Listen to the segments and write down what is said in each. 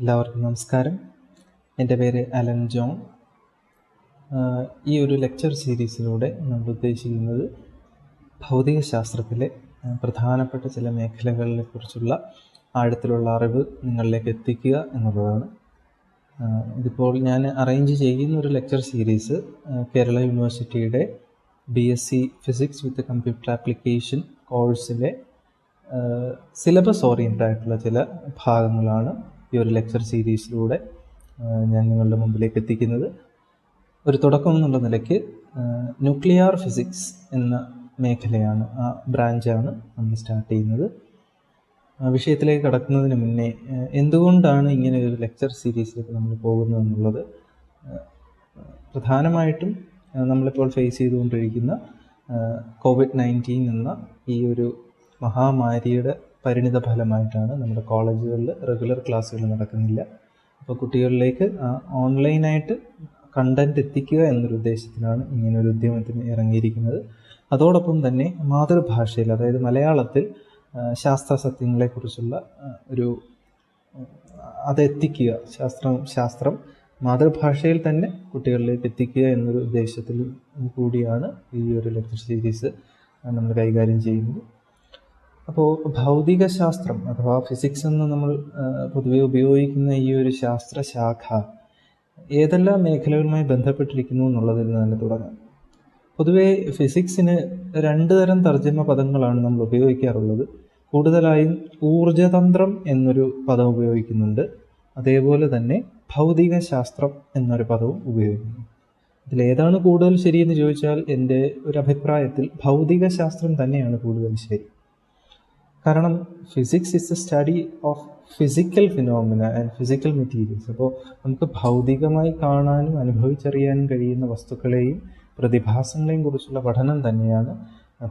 എല്ലാവർക്കും നമസ്കാരം. എൻ്റെ പേര് അലൻ ജോൺ. ഈ ഒരു ലെക്ചർ സീരീസിലൂടെ നമ്മൾ ഉദ്ദേശിക്കുന്നത് ഭൗതികശാസ്ത്രത്തിലെ പ്രധാനപ്പെട്ട ചില മേഖലകളെ കുറിച്ചുള്ള ആഴത്തിലുള്ള അറിവ് നിങ്ങളിലേക്ക് എത്തിക്കുക എന്നുള്ളതാണ്. ഇതിപ്പോൾ ഞാൻ അറേഞ്ച് ചെയ്യുന്ന ഒരു ലെക്ചർ സീരീസ് കേരള യൂണിവേഴ്സിറ്റിയുടെ BSc physics with computer application കോഴ്സിലെ സിലബസ് ഓറിയൻറ്റഡ് ആയിട്ടുള്ള ചില ഭാഗങ്ങളാണ് ഈ ഒരു ലെക്ചർ സീരീസിലൂടെ ഞാൻ നിങ്ങളുടെ മുമ്പിലേക്ക് എത്തിക്കുന്നത്. ഒരു തുടക്കം എന്നുള്ള നിലയ്ക്ക് ന്യൂക്ലിയർ ഫിസിക്സ് എന്ന മേഖലയാണ്, ആ ബ്രാഞ്ചാണ് നമ്മൾ സ്റ്റാർട്ട് ചെയ്യുന്നത്. വിഷയത്തിലേക്ക് കടക്കുന്നതിന് മുന്നേ എന്തുകൊണ്ടാണ് ഇങ്ങനെ ഒരു ലെക്ചർ സീരീസിലേക്ക് നമ്മൾ പോകുന്നത് എന്നുള്ളത്, പ്രധാനമായിട്ടും നമ്മളിപ്പോൾ ഫേസ് ചെയ്തുകൊണ്ടിരിക്കുന്ന COVID-19 എന്ന ഈ ഒരു മഹാമാരിയുടെ പരിണിത ഫലമായിട്ടാണ് നമ്മുടെ കോളേജുകളിൽ റെഗുലർ ക്ലാസ്സുകൾ നടക്കുന്നില്ല. അപ്പോൾ കുട്ടികളിലേക്ക് ഓൺലൈനായിട്ട് കണ്ടൻറ്റ് എത്തിക്കുക എന്നൊരു ഉദ്ദേശത്തിലാണ് ഇങ്ങനൊരു ഉദ്യമത്തിന് ഇറങ്ങിയിരിക്കുന്നത്. അതോടൊപ്പം തന്നെ മാതൃഭാഷയിൽ, അതായത് മലയാളത്തിൽ ശാസ്ത്ര സത്യങ്ങളെക്കുറിച്ചുള്ള അതെത്തിക്കുക, ശാസ്ത്രം മാതൃഭാഷയിൽ തന്നെ കുട്ടികളിലേക്ക് എത്തിക്കുക എന്നൊരു ഉദ്ദേശത്തിൽ കൂടിയാണ് ഈ ഒരു ലെക്ചർ സീരീസ് നമ്മൾ കൈകാര്യം ചെയ്യുന്നത്. അപ്പോൾ ഭൗതികശാസ്ത്രം അഥവാ ഫിസിക്സ് എന്ന് നമ്മൾ പൊതുവെ ഉപയോഗിക്കുന്ന ഈ ഒരു ശാസ്ത്രശാഖ ഏതെല്ലാം മേഖലകളുമായി ബന്ധപ്പെട്ടിരിക്കുന്നു എന്നുള്ളതിൽ തന്നെ തുടങ്ങാം. പൊതുവെ ഫിസിക്സിന് 2 തരം തർജ്ജമ പദങ്ങളാണ് നമ്മൾ ഉപയോഗിക്കാറുള്ളത്. കൂടുതലായും ഊർജതന്ത്രം എന്നൊരു പദം ഉപയോഗിക്കുന്നുണ്ട്, അതേപോലെ തന്നെ ഭൗതികശാസ്ത്രം എന്നൊരു പദവും ഉപയോഗിക്കുന്നു. ഇതിലേതാണ് കൂടുതൽ ശരിയെന്ന് ചോദിച്ചാൽ എൻ്റെ ഒരു അഭിപ്രായത്തിൽ ഭൗതികശാസ്ത്രം തന്നെയാണ് കൂടുതൽ ശരി. കാരണം physics is A study of physical phenomena and physical materials. അപ്പോൾ നമുക്ക് ഭൗതികമായി കാണാനും അനുഭവിച്ചറിയാനും കഴിയുന്ന വസ്തുക്കളെയും പ്രതിഭാസങ്ങളെയും കുറിച്ചുള്ള പഠനം തന്നെയാണ്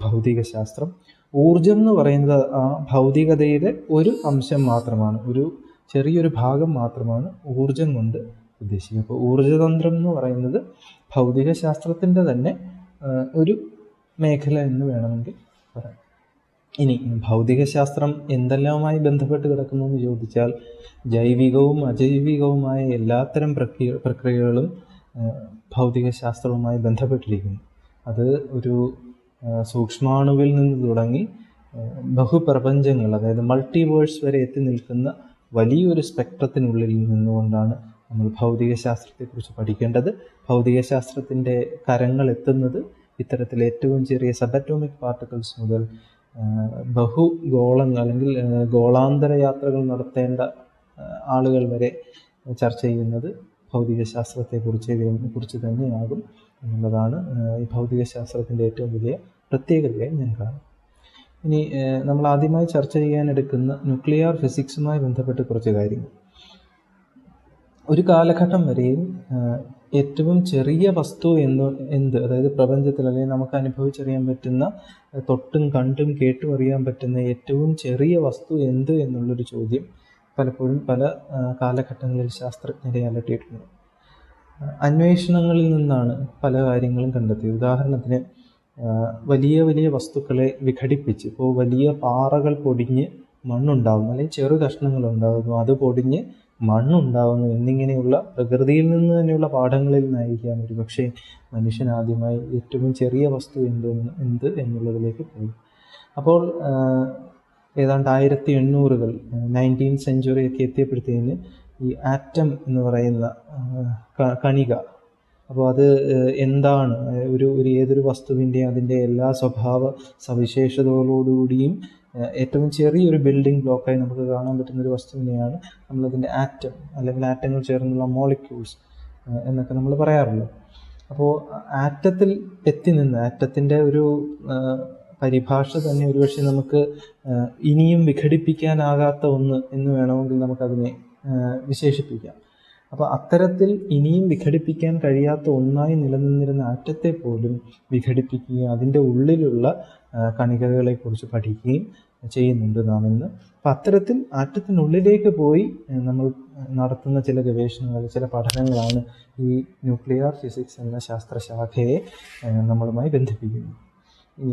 ഭൗതികശാസ്ത്രം. ഊർജം എന്ന് പറയുന്നത് ആ ഭൗതികതയുടെ ഒരു അംശം മാത്രമാണ്, ഒരു ചെറിയൊരു ഭാഗം മാത്രമാണ് ഊർജം കൊണ്ട് ഉദ്ദേശിക്കുന്നത്. അപ്പോൾ ഊർജതന്ത്രം എന്ന് പറയുന്നത് ഭൗതികശാസ്ത്രത്തിൻ്റെ തന്നെ ഒരു മേഖല എന്ന് വേണമെങ്കിൽ പറയാം. ഇനി ഭൗതികശാസ്ത്രം എന്തെല്ലാമായി ബന്ധപ്പെട്ട് കിടക്കുന്നു എന്ന് ചോദിച്ചാൽ ജൈവികവും അജൈവികവുമായ എല്ലാത്തരം പ്രക്രിയകളും ഭൗതികശാസ്ത്രവുമായി ബന്ധപ്പെട്ടിരിക്കുന്നു. അത് ഒരു സൂക്ഷ്മാണുവിൽ നിന്ന് തുടങ്ങി ബഹുപ്രപഞ്ചങ്ങൾ, അതായത് മൾട്ടിവേഴ്സ് വരെ എത്തി നിൽക്കുന്ന വലിയൊരു സ്പെക്ട്രത്തിനുള്ളിൽ നിന്നുകൊണ്ടാണ് നമ്മൾ ഭൗതികശാസ്ത്രത്തെക്കുറിച്ച് പഠിക്കേണ്ടത്. ഭൗതികശാസ്ത്രത്തിൻ്റെ കരങ്ങൾ എത്തുന്നത് ഇത്തരത്തിൽ ഏറ്റവും ചെറിയ സബറ്റോമിക് പാർട്ടിക്കിൾസ് മുതൽ ബഹുഗോളങ്ങൾ അല്ലെങ്കിൽ ഗോളാന്തര യാത്രകൾ നടത്തേണ്ട ആളുകൾ വരെ ചർച്ച ചെയ്യുന്നത് ഭൗതികശാസ്ത്രത്തെക്കുറിച്ച് തന്നെയാകും എന്നുള്ളതാണ് ഈ ഭൗതികശാസ്ത്രത്തിൻ്റെ ഏറ്റവും വലിയ പ്രത്യേകതയായി ഞാൻ കാണും. ഇനി നമ്മൾ ആദ്യമായി ചർച്ച ചെയ്യാനെടുക്കുന്ന ന്യൂക്ലിയർ ഫിസിക്സുമായി ബന്ധപ്പെട്ട് കുറച്ച് കാര്യങ്ങൾ. ഒരു കാലഘട്ടം വരെയും ഏറ്റവും ചെറിയ വസ്തു അതായത് പ്രപഞ്ചത്തിൽ അല്ലെങ്കിൽ നമുക്ക് അനുഭവിച്ചറിയാൻ പറ്റുന്ന, തൊട്ടും കണ്ടും കേട്ടും അറിയാൻ പറ്റുന്ന ഏറ്റവും ചെറിയ വസ്തു എന്ത് എന്നുള്ളൊരു ചോദ്യം പലപ്പോഴും പല കാലഘട്ടങ്ങളിൽ ശാസ്ത്രജ്ഞരെ അലട്ടിയിട്ടുണ്ട്. അന്വേഷണങ്ങളിൽ നിന്നാണ് പല കാര്യങ്ങളും കണ്ടെത്തിയത്. ഉദാഹരണത്തിന് വലിയ വലിയ വസ്തുക്കളെ വിഘടിപ്പിച്ച്, ഇപ്പോൾ വലിയ പാറകൾ പൊടിഞ്ഞ് മണ്ണുണ്ടാകുന്നു, അല്ലെങ്കിൽ ചെറു കഷ്ണങ്ങൾ ഉണ്ടാകുന്നു, അത് പൊടിഞ്ഞ് മണ്ണുണ്ടാകുന്നു എന്നിങ്ങനെയുള്ള പ്രകൃതിയിൽ നിന്ന് തന്നെയുള്ള പാഠങ്ങളിൽ നിന്നായിരിക്കാം ഒരു പക്ഷേ മനുഷ്യൻ ആദ്യമായി ഏറ്റവും ചെറിയ വസ്തു എന്ത് എന്നുള്ളതിലേക്ക് പോയി. അപ്പോൾ ഏതാണ്ട് 1800-കൾ 19th century ഒക്കെ എത്തിയപ്പോഴത്തേന് ഈ ആറ്റം എന്ന് പറയുന്ന കണിക, അപ്പോൾ അത് എന്താണ്, ഏതൊരു വസ്തുവിൻ്റെ അതിൻ്റെ എല്ലാ സ്വഭാവ സവിശേഷതകളോടുകൂടിയും ഏറ്റവും ചെറിയൊരു ബിൽഡിംഗ് ബ്ലോക്കായി നമുക്ക് കാണാൻ പറ്റുന്നൊരു വസ്തുവിനെയാണ് നമ്മളതിൻ്റെ ആറ്റം അല്ലെങ്കിൽ ആറ്റങ്ങൾ ചേർന്നുള്ള മോളിക്യൂൾസ് എന്നൊക്കെ നമ്മൾ പറയാറുള്ളൂ. അപ്പോൾ ആറ്റത്തിൽ ആറ്റത്തിൻ്റെ ഒരു പരിഭാഷ തന്നെ ഒരുപക്ഷെ നമുക്ക് ഇനിയും വിഘടിപ്പിക്കാനാകാത്ത ഒന്ന് എന്ന് വേണമെങ്കിൽ നമുക്കതിനെ വിശേഷിപ്പിക്കാം. അപ്പോൾ അത്തരത്തിൽ ഇനിയും വിഘടിപ്പിക്കാൻ കഴിയാത്ത ഒന്നായി നിലനിന്നിരുന്ന ആറ്റത്തെ പോലും വിഘടിപ്പിക്കുകയും അതിൻ്റെ ഉള്ളിലുള്ള കണികകളെക്കുറിച്ച് പഠിക്കുകയും ചെയ്യുന്നുണ്ട് നാം ഇന്ന്. അപ്പം അത്തരത്തിൽ ആറ്റത്തിനുള്ളിലേക്ക് പോയി നമ്മൾ നടത്തുന്ന ചില ഗവേഷണങ്ങൾ, ചില പഠനങ്ങളാണ് ഈ ന്യൂക്ലിയർ ഫിസിക്സ് എന്ന ശാസ്ത്രശാഖയെ നമ്മളുമായി ബന്ധിപ്പിക്കുന്നത്. ഈ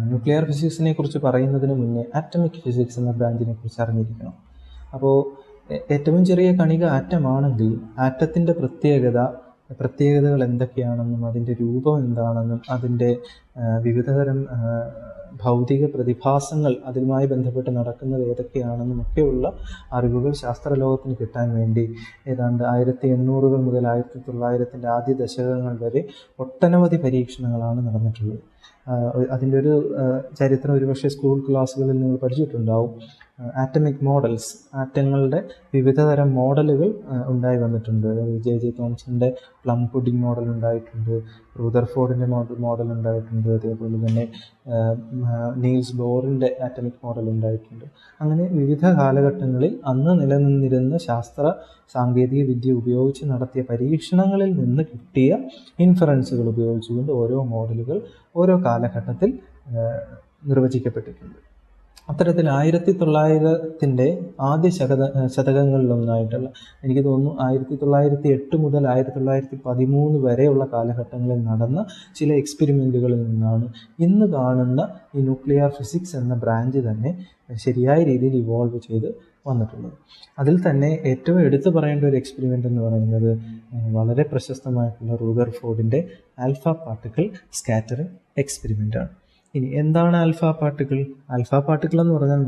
ന്യൂക്ലിയർ ഫിസിക്സിനെ കുറിച്ച് പറയുന്നതിന് മുന്നേ ആറ്റമിക് ഫിസിക്സ് എന്ന ബ്രാഞ്ചിനെ കുറിച്ച് അറിഞ്ഞിരിക്കണം. അപ്പോൾ ഏറ്റവും ചെറിയ കണിക ആറ്റമാണെങ്കിൽ ആറ്റത്തിൻ്റെ പ്രത്യേകതകൾ എന്തൊക്കെയാണെന്നും അതിൻ്റെ രൂപം എന്താണെന്നും അതിൻ്റെ വിവിധതരം ഭൗതിക പ്രതിഭാസങ്ങൾ അതുമായി ബന്ധപ്പെട്ട് നടക്കുന്നത് ഏതൊക്കെയാണെന്നും ഒക്കെയുള്ള അറിവുകൾ ശാസ്ത്രലോകത്തിന് കിട്ടാൻ വേണ്ടി ഏതാണ്ട് 1800 മുതൽ 1900 ആദ്യ ദശകങ്ങൾ വരെ ഒട്ടനവധി പരീക്ഷണങ്ങളാണ് നടന്നിട്ടുള്ളത്. അതിൻ്റെ ഒരു ചരിത്രം ഒരുപക്ഷെ സ്കൂൾ ക്ലാസ്സുകളിൽ നിങ്ങൾ പഠിച്ചിട്ടുണ്ടാവും. ആറ്റമിക് മോഡൽസ്, ആറ്റങ്ങളുടെ വിവിധ തരം മോഡലുകൾ ഉണ്ടായി വന്നിട്ടുണ്ട്. ജെ തോംസന്റെ പ്ലം പുഡിംഗ് മോഡൽ ഉണ്ടായിട്ടുണ്ട്, റൂദർഫോർഡിൻ്റെ മോഡൽ ഉണ്ടായിട്ടുണ്ട്, അതേപോലെ തന്നെ നീൽസ് ബോറിൻ്റെ ആറ്റമിക് മോഡൽ ഉണ്ടായിട്ടുണ്ട്. അങ്ങനെ വിവിധ കാലഘട്ടങ്ങളിൽ അന്ന് നിലനിന്നിരുന്ന ശാസ്ത്ര സാങ്കേതിക വിദ്യ ഉപയോഗിച്ച് നടത്തിയ പരീക്ഷണങ്ങളിൽ നിന്ന് കിട്ടിയ ഇൻഫറൻസുകൾ ഉപയോഗിച്ചുകൊണ്ട് ഓരോ മോഡലുകൾ ഓരോ കാലഘട്ടത്തിൽ നിർവചിക്കപ്പെട്ടിട്ടുണ്ട്. അത്തരത്തിൽ 1900 ആദ്യ ശതകങ്ങളിലൊന്നായിട്ടുള്ള, എനിക്ക് തോന്നുന്നു 1908 മുതൽ 1913 വരെയുള്ള കാലഘട്ടങ്ങളിൽ നടന്ന ചില എക്സ്പെരിമെൻറ്റുകളിൽ നിന്നാണ് ഇന്ന് കാണുന്ന ഈ ന്യൂക്ലിയർ ഫിസിക്സ് എന്ന ബ്രാഞ്ച് തന്നെ ശരിയായ രീതിയിൽ ഇവോൾവ് ചെയ്ത് വന്നിട്ടുള്ളത്. അതിൽ തന്നെ ഏറ്റവും എടുത്തു പറയേണ്ട ഒരു എക്സ്പെരിമെൻ്റ് എന്ന് പറയുന്നത് വളരെ പ്രശസ്തമായിട്ടുള്ള റൂദർഫോർഡിൻ്റെ ആൽഫ പാർട്ടിക്കിൾ സ്കാറ്ററിംഗ് എക്സ്പെരിമെൻ്റാണ്. ഇനി എന്താണ് ആൽഫ പാർട്ടിക്കിൾ? ആൽഫ പാർട്ടിക്കിൾ എന്ന് പറഞ്ഞാൽ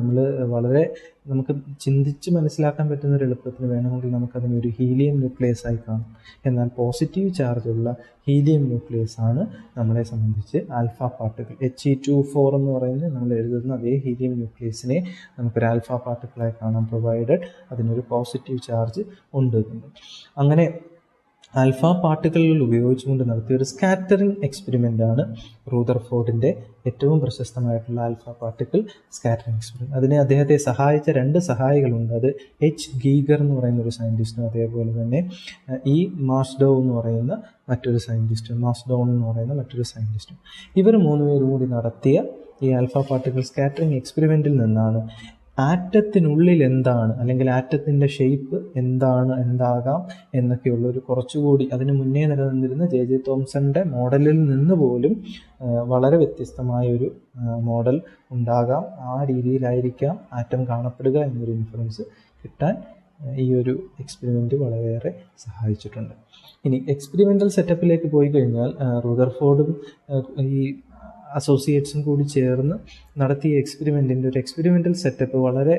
നമുക്ക് ചിന്തിച്ച് മനസ്സിലാക്കാൻ പറ്റുന്ന ഒരു എളുപ്പത്തിന് വേണമെങ്കിൽ നമുക്കതിനൊരു ഹീലിയം ന്യൂക്ലിയസ് ആയി കാണും. എന്നാൽ പോസിറ്റീവ് ചാർജുള്ള ഹീലിയം ന്യൂക്ലിയസ് ആണ് നമ്മളെ സംബന്ധിച്ച് ആൽഫ പാർട്ടിക്കിൾ. He2 4 എന്ന് പറയുന്നത് നമ്മൾ എഴുതുന്ന അതേ ഹീലിയം ന്യൂക്ലിയസിനെ നമുക്കൊരു ആൽഫ പാർട്ടിക്കിളായി കാണാം, പ്രൊവൈഡഡ് അതിനൊരു പോസിറ്റീവ് ചാർജ് ഉണ്ട്. അങ്ങനെ ആൽഫ പാർട്ടിക്കിളുകൾ ഉപയോഗിച്ചുകൊണ്ട് നടത്തിയ ഒരു സ്കാറ്ററിംഗ് എക്സ്പെരിമെൻ്റാണ് റൂദർഫോർഡിൻ്റെ ഏറ്റവും പ്രശസ്തമായിട്ടുള്ള ആൽഫ പാർട്ടിക്കിൾ സ്കാറ്ററിംഗ് എക്സ്പെരിമെൻറ്റ്. അതിനെ അദ്ദേഹത്തെ സഹായിച്ച 2 സഹായികളുണ്ട്. അത് ഗീഗർ എന്ന് പറയുന്ന ഒരു സയൻറ്റിസ്റ്റും അതേപോലെ തന്നെ മാസ്ഡോൺ എന്ന് പറയുന്ന മറ്റൊരു സയൻറ്റിസ്റ്റും. ഇവർ 3 പേരും കൂടി നടത്തിയ ഈ ആൽഫ പാർട്ടിക്കിൾ സ്കാറ്ററിംഗ് എക്സ്പെരിമെൻറ്റിൽ നിന്നാണ് ആറ്റത്തിനുള്ളിൽ എന്താണ്, അല്ലെങ്കിൽ ആറ്റത്തിൻ്റെ ഷേപ്പ് എന്താകാം എന്നൊക്കെയുള്ള ഒരു കുറച്ചുകൂടി അതിന് മുന്നേ നിലനിന്നിരുന്ന ജെ തോംസന്റെ മോഡലിൽ നിന്ന് പോലും വളരെ വ്യത്യസ്തമായൊരു മോഡൽ ഉണ്ടാകാം, ആ രീതിയിലായിരിക്കാം ആറ്റം കാണപ്പെടുക എന്നൊരു ഇൻഫറൻസ് കിട്ടാൻ ഈ ഒരു എക്സ്പെരിമെൻ്റ് വളരെയേറെ സഹായിച്ചിട്ടുണ്ട്. ഇനി എക്സ്പെരിമെൻ്റൽ സെറ്റപ്പിലേക്ക് പോയി കഴിഞ്ഞാൽ റൂദർഫോർഡും ഈ അസോസിയേറ്റ്സും കൂടി ചേർന്ന് നടത്തിയ എക്സ്പെരിമെൻറ്റിൻ്റെ ഒരു എക്സ്പെരിമെൻ്റൽ സെറ്റപ്പ് വളരെ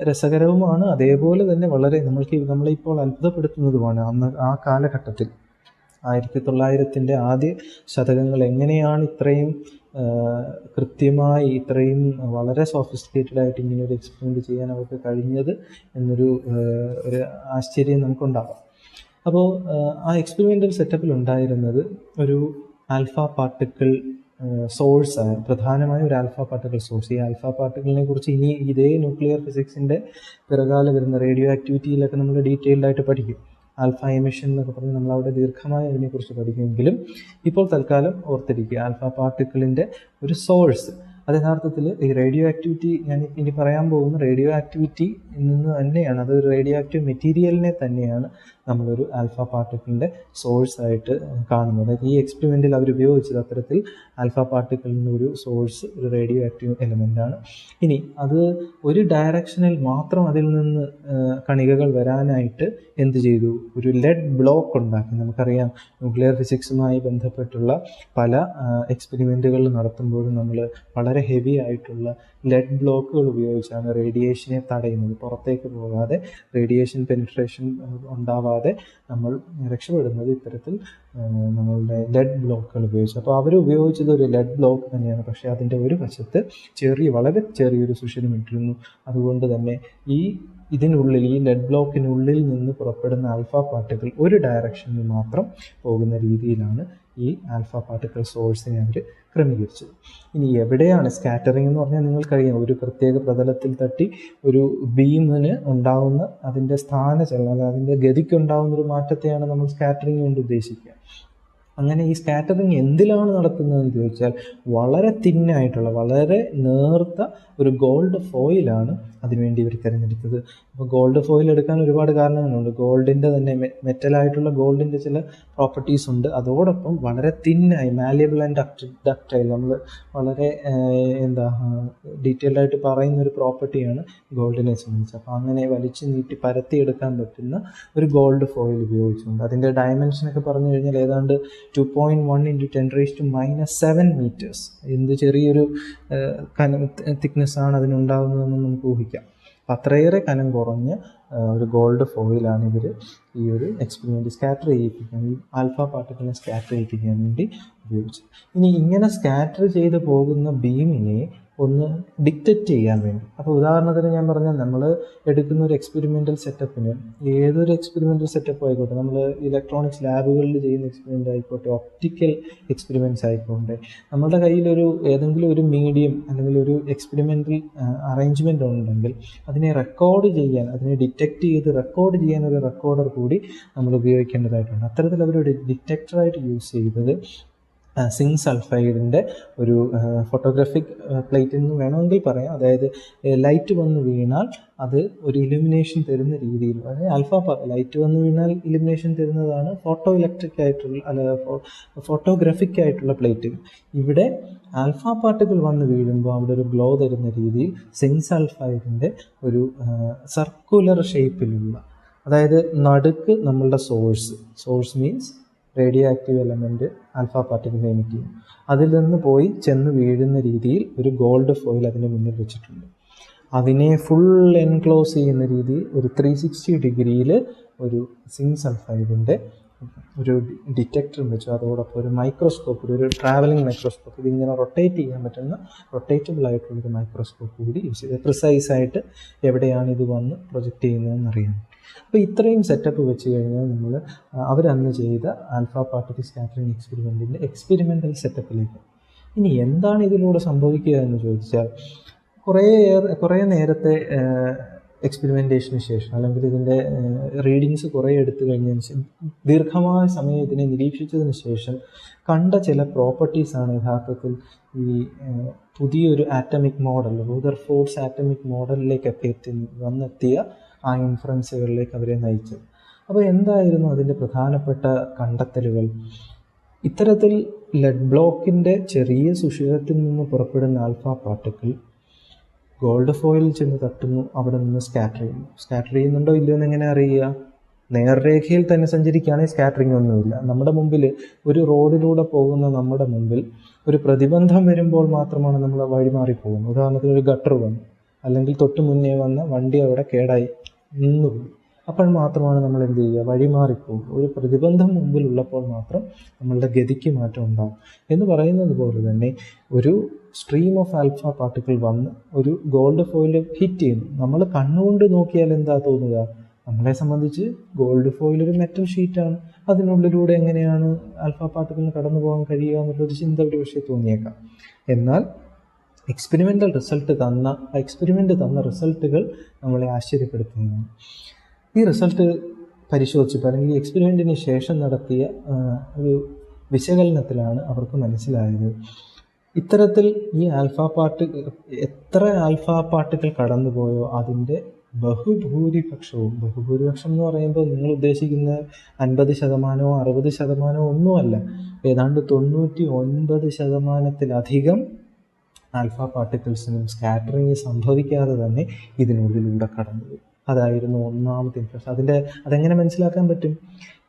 രസകരവുമാണ്, അതേപോലെ തന്നെ വളരെ നമ്മളിപ്പോൾ അത്ഭുതപ്പെടുത്തുന്നതുമാണ്. അന്ന് ആ കാലഘട്ടത്തിൽ 1900 ആദ്യ ശതകങ്ങൾ എങ്ങനെയാണ് ഇത്രയും കൃത്യമായി ഇത്രയും വളരെ സോഫിസ്റ്റിക്കേറ്റഡ് ആയിട്ട് ഇങ്ങനെ ഒരു എക്സ്പെരിമെൻ്റ് ചെയ്യാൻ അവർക്ക് കഴിഞ്ഞത് എന്നൊരു ആശ്ചര്യം നമുക്കുണ്ടാകാം. അപ്പോൾ ആ എക്സ്പെരിമെൻ്റൽ സെറ്റപ്പിൽ ഉണ്ടായിരുന്നത് ഒരു ആൽഫ പാർട്ടിക്കിൾ സോഴ്സ്, പ്രധാനമായും ഒരു ആൽഫ പാർട്ടിക്കിൾ സോഴ്സ്. ഈ ആൽഫ പാർട്ടിക്കിളിനെ കുറിച്ച് ഇനി ഇതേ ന്യൂക്ലിയർ ഫിസിക്സിൻ്റെ പിറകാലെ വരുന്ന റേഡിയോ ആക്ടിവിറ്റിയിലൊക്കെ നമ്മൾ ഡീറ്റെയിൽഡ് ആയിട്ട് പഠിക്കും. ആൽഫ എമിഷൻ എന്നൊക്കെ പറഞ്ഞ് നമ്മളവിടെ ദീർഘമായി അതിനെക്കുറിച്ച് പഠിക്കുമെങ്കിലും ഇപ്പോൾ തൽക്കാലം ഓർത്തിരിക്കുക, ആൽഫ പാർട്ടിക്കിളിൻ്റെ ഒരു സോഴ്സ് അത് യഥാർത്ഥത്തിൽ ഈ റേഡിയോ ആക്ടിവിറ്റി, ഞാൻ ഇനി പറയാൻ പോകുന്ന റേഡിയോ ആക്ടിവിറ്റി നിന്ന് തന്നെയാണ്, അതൊരു റേഡിയോ ആക്റ്റീവ് മെറ്റീരിയലിനെ തന്നെയാണ് നമ്മളൊരു ആൽഫ പാർട്ടിക്കിളിൻ്റെ സോഴ്സായിട്ട് കാണുന്നത്. അതായത് ഈ എക്സ്പെരിമെൻറ്റിൽ അവർ ഉപയോഗിച്ചത് അത്തരത്തിൽ ആൽഫ പാർട്ടിക്കിളിൻ്റെ ഒരു സോഴ്സ് ഒരു റേഡിയോ ആക്റ്റീവ് എലമെൻ്റാണ്. ഇനി അത് ഒരു ഡയറക്ഷനിൽ മാത്രം അതിൽ നിന്ന് കണികകൾ വരാനായിട്ട് എന്ത് ചെയ്തു? ഒരു ലെഡ് ബ്ലോക്ക് ഉണ്ടാക്കി. നമുക്കറിയാം ന്യൂക്ലിയർ ഫിസിക്സുമായി ബന്ധപ്പെട്ടുള്ള പല എക്സ്പെരിമെൻറ്റുകൾ നടത്തുമ്പോഴും നമ്മൾ വളരെ ഹെവി ആയിട്ടുള്ള ലെഡ് ബ്ലോക്കുകൾ ഉപയോഗിച്ചാണ് റേഡിയേഷനെ തടയുന്നത്. പുറത്തേക്ക് പോകാതെ റേഡിയേഷൻ പെനിട്രേഷൻ ഉണ്ടാവാതെ നമ്മൾ രക്ഷപ്പെടുന്നത് ഇത്തരത്തിൽ നമ്മളുടെ ലെഡ് ബ്ലോക്കുകൾ ഉപയോഗിച്ച്. അപ്പോൾ അവർ ഉപയോഗിച്ചത് ഒരു ലെഡ് ബ്ലോക്ക് തന്നെയാണ്, പക്ഷേ അതിൻ്റെ ഒരു വശത്ത് വളരെ ചെറിയൊരു സുഷിരം ഇട്ടിരുന്നു. അതുകൊണ്ട് തന്നെ ഇതിനുള്ളിൽ ഈ ലെഡ് ബ്ലോക്കിനുള്ളിൽ നിന്ന് പുറപ്പെടുന്ന ആൽഫ പാർട്ടിക്കിൾ ഒരു ഡയറക്ഷനിൽ മാത്രം പോകുന്ന രീതിയിലാണ് ഈ ആൽഫ പാർട്ടിക്കിൾ സോഴ്സിനെ അവർ ക്രമീകരിച്ചത്. ഇനി എവിടെയാണ് സ്കാറ്ററിംഗ് എന്ന് പറഞ്ഞാൽ നിങ്ങൾക്കറിയാം, ഒരു പ്രത്യേക പ്രതലത്തിൽ തട്ടി ഒരു ബീമിന് ഉണ്ടാകുന്ന അതിൻ്റെ സ്ഥാനചലനം, അതിൻ്റെ ഗതിക്കുണ്ടാകുന്ന ഒരു മാറ്റത്തെയാണ് നമ്മൾ സ്കാറ്ററിംഗ് കൊണ്ട് ഉദ്ദേശിക്കുക. അങ്ങനെ ഈ സ്കാറ്ററിങ് എന്തിലാണ് നടത്തുന്നതെന്ന് ചോദിച്ചാൽ വളരെ തിന്നായിട്ടുള്ള, വളരെ നേർത്ത ഒരു ഗോൾഡ് ഫോയിലാണ് അതിനുവേണ്ടി ഇവർ തിരഞ്ഞെടുത്തത്. അപ്പോൾ ഗോൾഡ് ഫോയിൽ എടുക്കാൻ ഒരുപാട് കാരണങ്ങളുണ്ട്. ഗോൾഡിൻ്റെ തന്നെ മെറ്റലായിട്ടുള്ള ഗോൾഡിൻ്റെ ചില പ്രോപ്പർട്ടീസ് ഉണ്ട്. അതോടൊപ്പം വളരെ തിന്നായി മാലിയബിൾ ആൻഡ് ഡക്റ്റൈൽ, നമ്മൾ വളരെ ഡീറ്റെയിൽഡ് ആയിട്ട് പറയുന്ന ഒരു പ്രോപ്പർട്ടിയാണ് ഗോൾഡിനെ സംബന്ധിച്ച്. അപ്പോൾ അങ്ങനെ വലിച്ചു നീട്ടി പരത്തിയെടുക്കാൻ പറ്റുന്ന ഒരു ഗോൾഡ് ഫോയിൽ ഉപയോഗിച്ചുകൊണ്ട് അതിൻ്റെ ഡയമെൻഷനൊക്കെ പറഞ്ഞു കഴിഞ്ഞാൽ ഏതാണ്ട് 2.1 × 10⁻⁷ മീറ്റേഴ്സ്. എന്ത് ചെറിയൊരു തിക്നെസ്സാണ് അതിനുണ്ടാകുന്നതെന്ന് നമുക്ക് ഊഹിക്കാം. അപ്പം അത്രയേറെ കനം കുറഞ്ഞ ഒരു ഗോൾഡ് ഫോയിലാണ് ഇവർ ഈ ഒരു എക്സ്പെരിമെൻറ്റ് സ്കാറ്റർ ചെയ്യിപ്പിക്കാൻ, ഈ ആൽഫ പാർട്ടിക്കിളിനെ സ്കാറ്റർ ചെയ്യിപ്പിക്കാൻ വേണ്ടി ഉപയോഗിച്ചത്. ഇനി ഇങ്ങനെ സ്കാറ്റർ ചെയ്ത് പോകുന്ന ബീമിനെ ഒന്ന് ഡിറ്റക്റ്റ് ചെയ്യാൻ വേണ്ടി, അപ്പോൾ ഉദാഹരണത്തിന് ഞാൻ പറഞ്ഞാൽ നമ്മൾ എടുക്കുന്ന ഒരു എക്സ്പെരിമെൻ്റൽ സെറ്റപ്പിന്, ഏതൊരു എക്സ്പെരിമെൻ്റൽ സെറ്റപ്പ് ആയിക്കോട്ടെ, നമ്മൾ ഇലക്ട്രോണിക്സ് ലാബുകളിൽ ചെയ്യുന്ന എക്സ്പെരിമെൻ്റ് ആയിക്കോട്ടെ, ഒപ്റ്റിക്കൽ എക്സ്പെരിമെൻറ്റ്സ് ആയിക്കോട്ടെ, നമ്മുടെ കയ്യിലൊരു ഏതെങ്കിലും ഒരു മീഡിയം അല്ലെങ്കിൽ ഒരു എക്സ്പെരിമെൻ്റൽ അറേഞ്ച്മെൻ്റ് ഉണ്ടെങ്കിൽ അതിനെ റെക്കോർഡ് ചെയ്യാൻ, അതിനെ ഡിറ്റക്റ്റ് ചെയ്ത് റെക്കോർഡ് ചെയ്യാൻ ഒരു റെക്കോർഡർ കൂടി നമ്മൾ ഉപയോഗിക്കേണ്ടതായിട്ടുണ്ട്. അത്തരത്തിൽ അവരൊരു ഡിറ്റക്ടറായിട്ട് യൂസ് ചെയ്തത് സിങ്ക് സൾഫൈഡിൻ്റെ ഒരു ഫോട്ടോഗ്രാഫിക് പ്ലേറ്റ് എന്ന് വേണമെങ്കിൽ പറയാം. അതായത് ലൈറ്റ് വന്ന് വീണാൽ അത് ഒരു ഇലുമിനേഷൻ തരുന്ന രീതിയിൽ, അതായത് ലൈറ്റ് വന്ന് വീണാൽ ഇലുമിനേഷൻ തരുന്നതാണ് ഫോട്ടോ ഇലക്ട്രിക് ആയിട്ടുള്ള ഫോട്ടോഗ്രാഫിക് ആയിട്ടുള്ള പ്ലേറ്റുകൾ. ഇവിടെ ആൽഫ പാർട്ടിക്കിൾ വന്ന് വീഴുമ്പോൾ അവിടെ ഒരു ഗ്ലോ തരുന്ന രീതിയിൽ സിങ്ക് സൾഫൈഡിൻ്റെ ഒരു സർക്കുലർ ഷേപ്പിലുള്ള, അതായത് നടുക്ക് നമ്മളുടെ source means radio active element alpha particle emit ചെയ്യും. അതിൽ നിന്ന് പോയി ചെന്ന് വീഴുന്ന രീതിയിൽ ഒരു ഗോൾഡ് ഫോയിൽ അതിന് മുന്നിൽ വെച്ചിട്ടുണ്ട്. അതിനെ ഫുൾ എൻക്ലോസ് ചെയ്യുന്ന രീതിയിൽ ഒരു 360 ഡിഗ്രിയിൽ ഒരു സിങ്ക് സൾഫൈഡിൻ്റെ ഒരു ഡിറ്റക്ടറും വെച്ചു. അതോടൊപ്പം ഒരു മൈക്രോസ്കോപ്പ്, ഒരു ട്രാവലിംഗ് മൈക്രോസ്കോപ്പ്, ഇതിങ്ങനെ റൊട്ടേറ്റ് ചെയ്യാൻ പറ്റുന്ന റൊട്ടേറ്റബിൾ ആയിട്ടുള്ളൊരു മൈക്രോസ്കോപ്പ് കൂടി യൂസ് ചെയ്ത് പ്രിസൈസായിട്ട് എവിടെയാണ് ഇത് വന്ന് പ്രൊജക്റ്റ് ചെയ്യുന്നതെന്ന് അറിയാം. അപ്പോൾ ഇത്രയും സെറ്റപ്പ് വെച്ച് കഴിഞ്ഞാൽ നമ്മൾ അവരന്ന് ചെയ്ത ആൽഫ പാർട്ടിക്കിൾ സ്കാറ്ററിംഗ് എക്സ്പെരിമെൻറ്റിൻ്റെ എക്സ്പെരിമെൻ്റൽ സെറ്റപ്പിലേക്ക്. ഇനി എന്താണ് ഇതിലൂടെ സംഭവിക്കുക എന്ന് ചോദിച്ചാൽ, കുറേ നേരത്തെ എക്സ്പെരിമെൻറ്റേഷന് ശേഷം അല്ലെങ്കിൽ ഇതിൻ്റെ റീഡിങ്സ് കുറേ എടുത്തു കഴിഞ്ഞതിന് ശേഷം, ദീർഘമായ സമയം ഇതിനെ നിരീക്ഷിച്ചതിന് ശേഷം കണ്ട ചില പ്രോപ്പർട്ടീസാണ് യഥാർത്ഥത്തിൽ ഈ പുതിയൊരു ആറ്റമിക് മോഡൽ, റൂദർഫോർഡ്സ് ആറ്റമിക് മോഡലിലേക്കൊക്കെ വന്നെത്തിയ ആ ഇൻഫറൻസുകളിലേക്ക് അവരെ നയിച്ചത്. അപ്പോൾ എന്തായിരുന്നു അതിൻ്റെ പ്രധാനപ്പെട്ട കണ്ടെത്തലുകൾ? ഇത്തരത്തിൽ ലെഡ് ബ്ലോക്കിൻ്റെ ചെറിയ സുഷിരത്തിൽ നിന്ന് പുറപ്പെടുന്ന ആൽഫ പാർട്ടിക്കിൾ ഗോൾഡ് ഫോയിലിൽ ചെന്ന് തട്ടുന്നു, അവിടെ നിന്ന് സ്കാറ്റർ ചെയ്യുന്നുണ്ടോ ഇല്ലയോ എന്ന് എങ്ങനെ അറിയുക? നേർരേഖയിൽ തന്നെ സഞ്ചരിക്കുകയാണെങ്കിൽ സ്കാറ്ററിംഗ് ഒന്നുമില്ല. നമ്മുടെ മുമ്പിൽ ഒരു റോഡിലൂടെ പോകുന്ന നമ്മുടെ മുമ്പിൽ ഒരു പ്രതിബന്ധം വരുമ്പോൾ മാത്രമാണ് നമ്മൾ വഴിമാറിപ്പോകുന്നത്. ഉദാഹരണത്തിന് ഒരു ഗട്ടർ വന്നു, അല്ലെങ്കിൽ തൊട്ട് മുന്നേ വന്ന വണ്ടി അവിടെ കേടായി നിന്നുപോയി, അപ്പോൾ മാത്രമാണ് നമ്മൾ എന്ത് ചെയ്യുക? വഴിമാറിപ്പോകും. ഒരു പ്രതിബന്ധം മുമ്പിലുള്ളപ്പോൾ മാത്രം നമ്മളുടെ ഗതിക്ക് മാറ്റം ഉണ്ടാകും. എന്ന് പറയുന്നത് പോലെ തന്നെ ഒരു സ്ട്രീം ഓഫ് ആൽഫ പാർട്ടിക്കിൾ വന്ന് ഒരു ഗോൾഡ് ഫോയിൽ ഹിറ്റ് ചെയ്യുന്നു. നമ്മൾ കണ്ണുകൊണ്ട് നോക്കിയാൽ എന്താ തോന്നുക? നമ്മളെ സംബന്ധിച്ച് ഗോൾഡ് ഫോയിൽ ഒരു മെറ്റൽ ഷീറ്റാണ്, അതിനുള്ളിലൂടെ എങ്ങനെയാണ് ആൽഫ പാർട്ടിക്കിളിന് കടന്നു പോകാൻ കഴിയുക എന്നുള്ളൊരു ചിന്ത ഒരു പക്ഷേ തോന്നിയേക്കാം. എന്നാൽ എക്സ്പെരിമെൻ്റ് തന്ന റിസൾട്ടുകൾ നമ്മളെ ആശ്ചര്യപ്പെടുത്തുന്നതാണ്. ഈ റിസൾട്ട് പരിശോധിച്ചപ്പോൾ, അല്ലെങ്കിൽ ഈ എക്സ്പെരിമെൻറ്റിന് ശേഷം നടത്തിയ ഒരു വിശകലനത്തിലാണ് അവർക്ക് മനസ്സിലായത്, ഇത്തരത്തിൽ ഈ എത്ര ആൽഫ പാർട്ടിക്കിൾ കടന്നുപോയോ അതിൻ്റെ ബഹുഭൂരിപക്ഷം എന്ന് പറയുമ്പോൾ നിങ്ങൾ ഉദ്ദേശിക്കുന്ന 50%, 60% ഒന്നുമല്ല, ഏതാണ്ട് 99% ആൽഫ പാർട്ടിക്കിൾസിനും സ്കാറ്ററിങ് സംഭവിക്കാതെ തന്നെ ഇതിനുള്ളിലൂടെ കടന്നുപോയി. അതായിരുന്നു ഒന്നാമത്തെ ഇൻഫർമേഷൻ. അതെങ്ങനെ മനസ്സിലാക്കാൻ പറ്റും?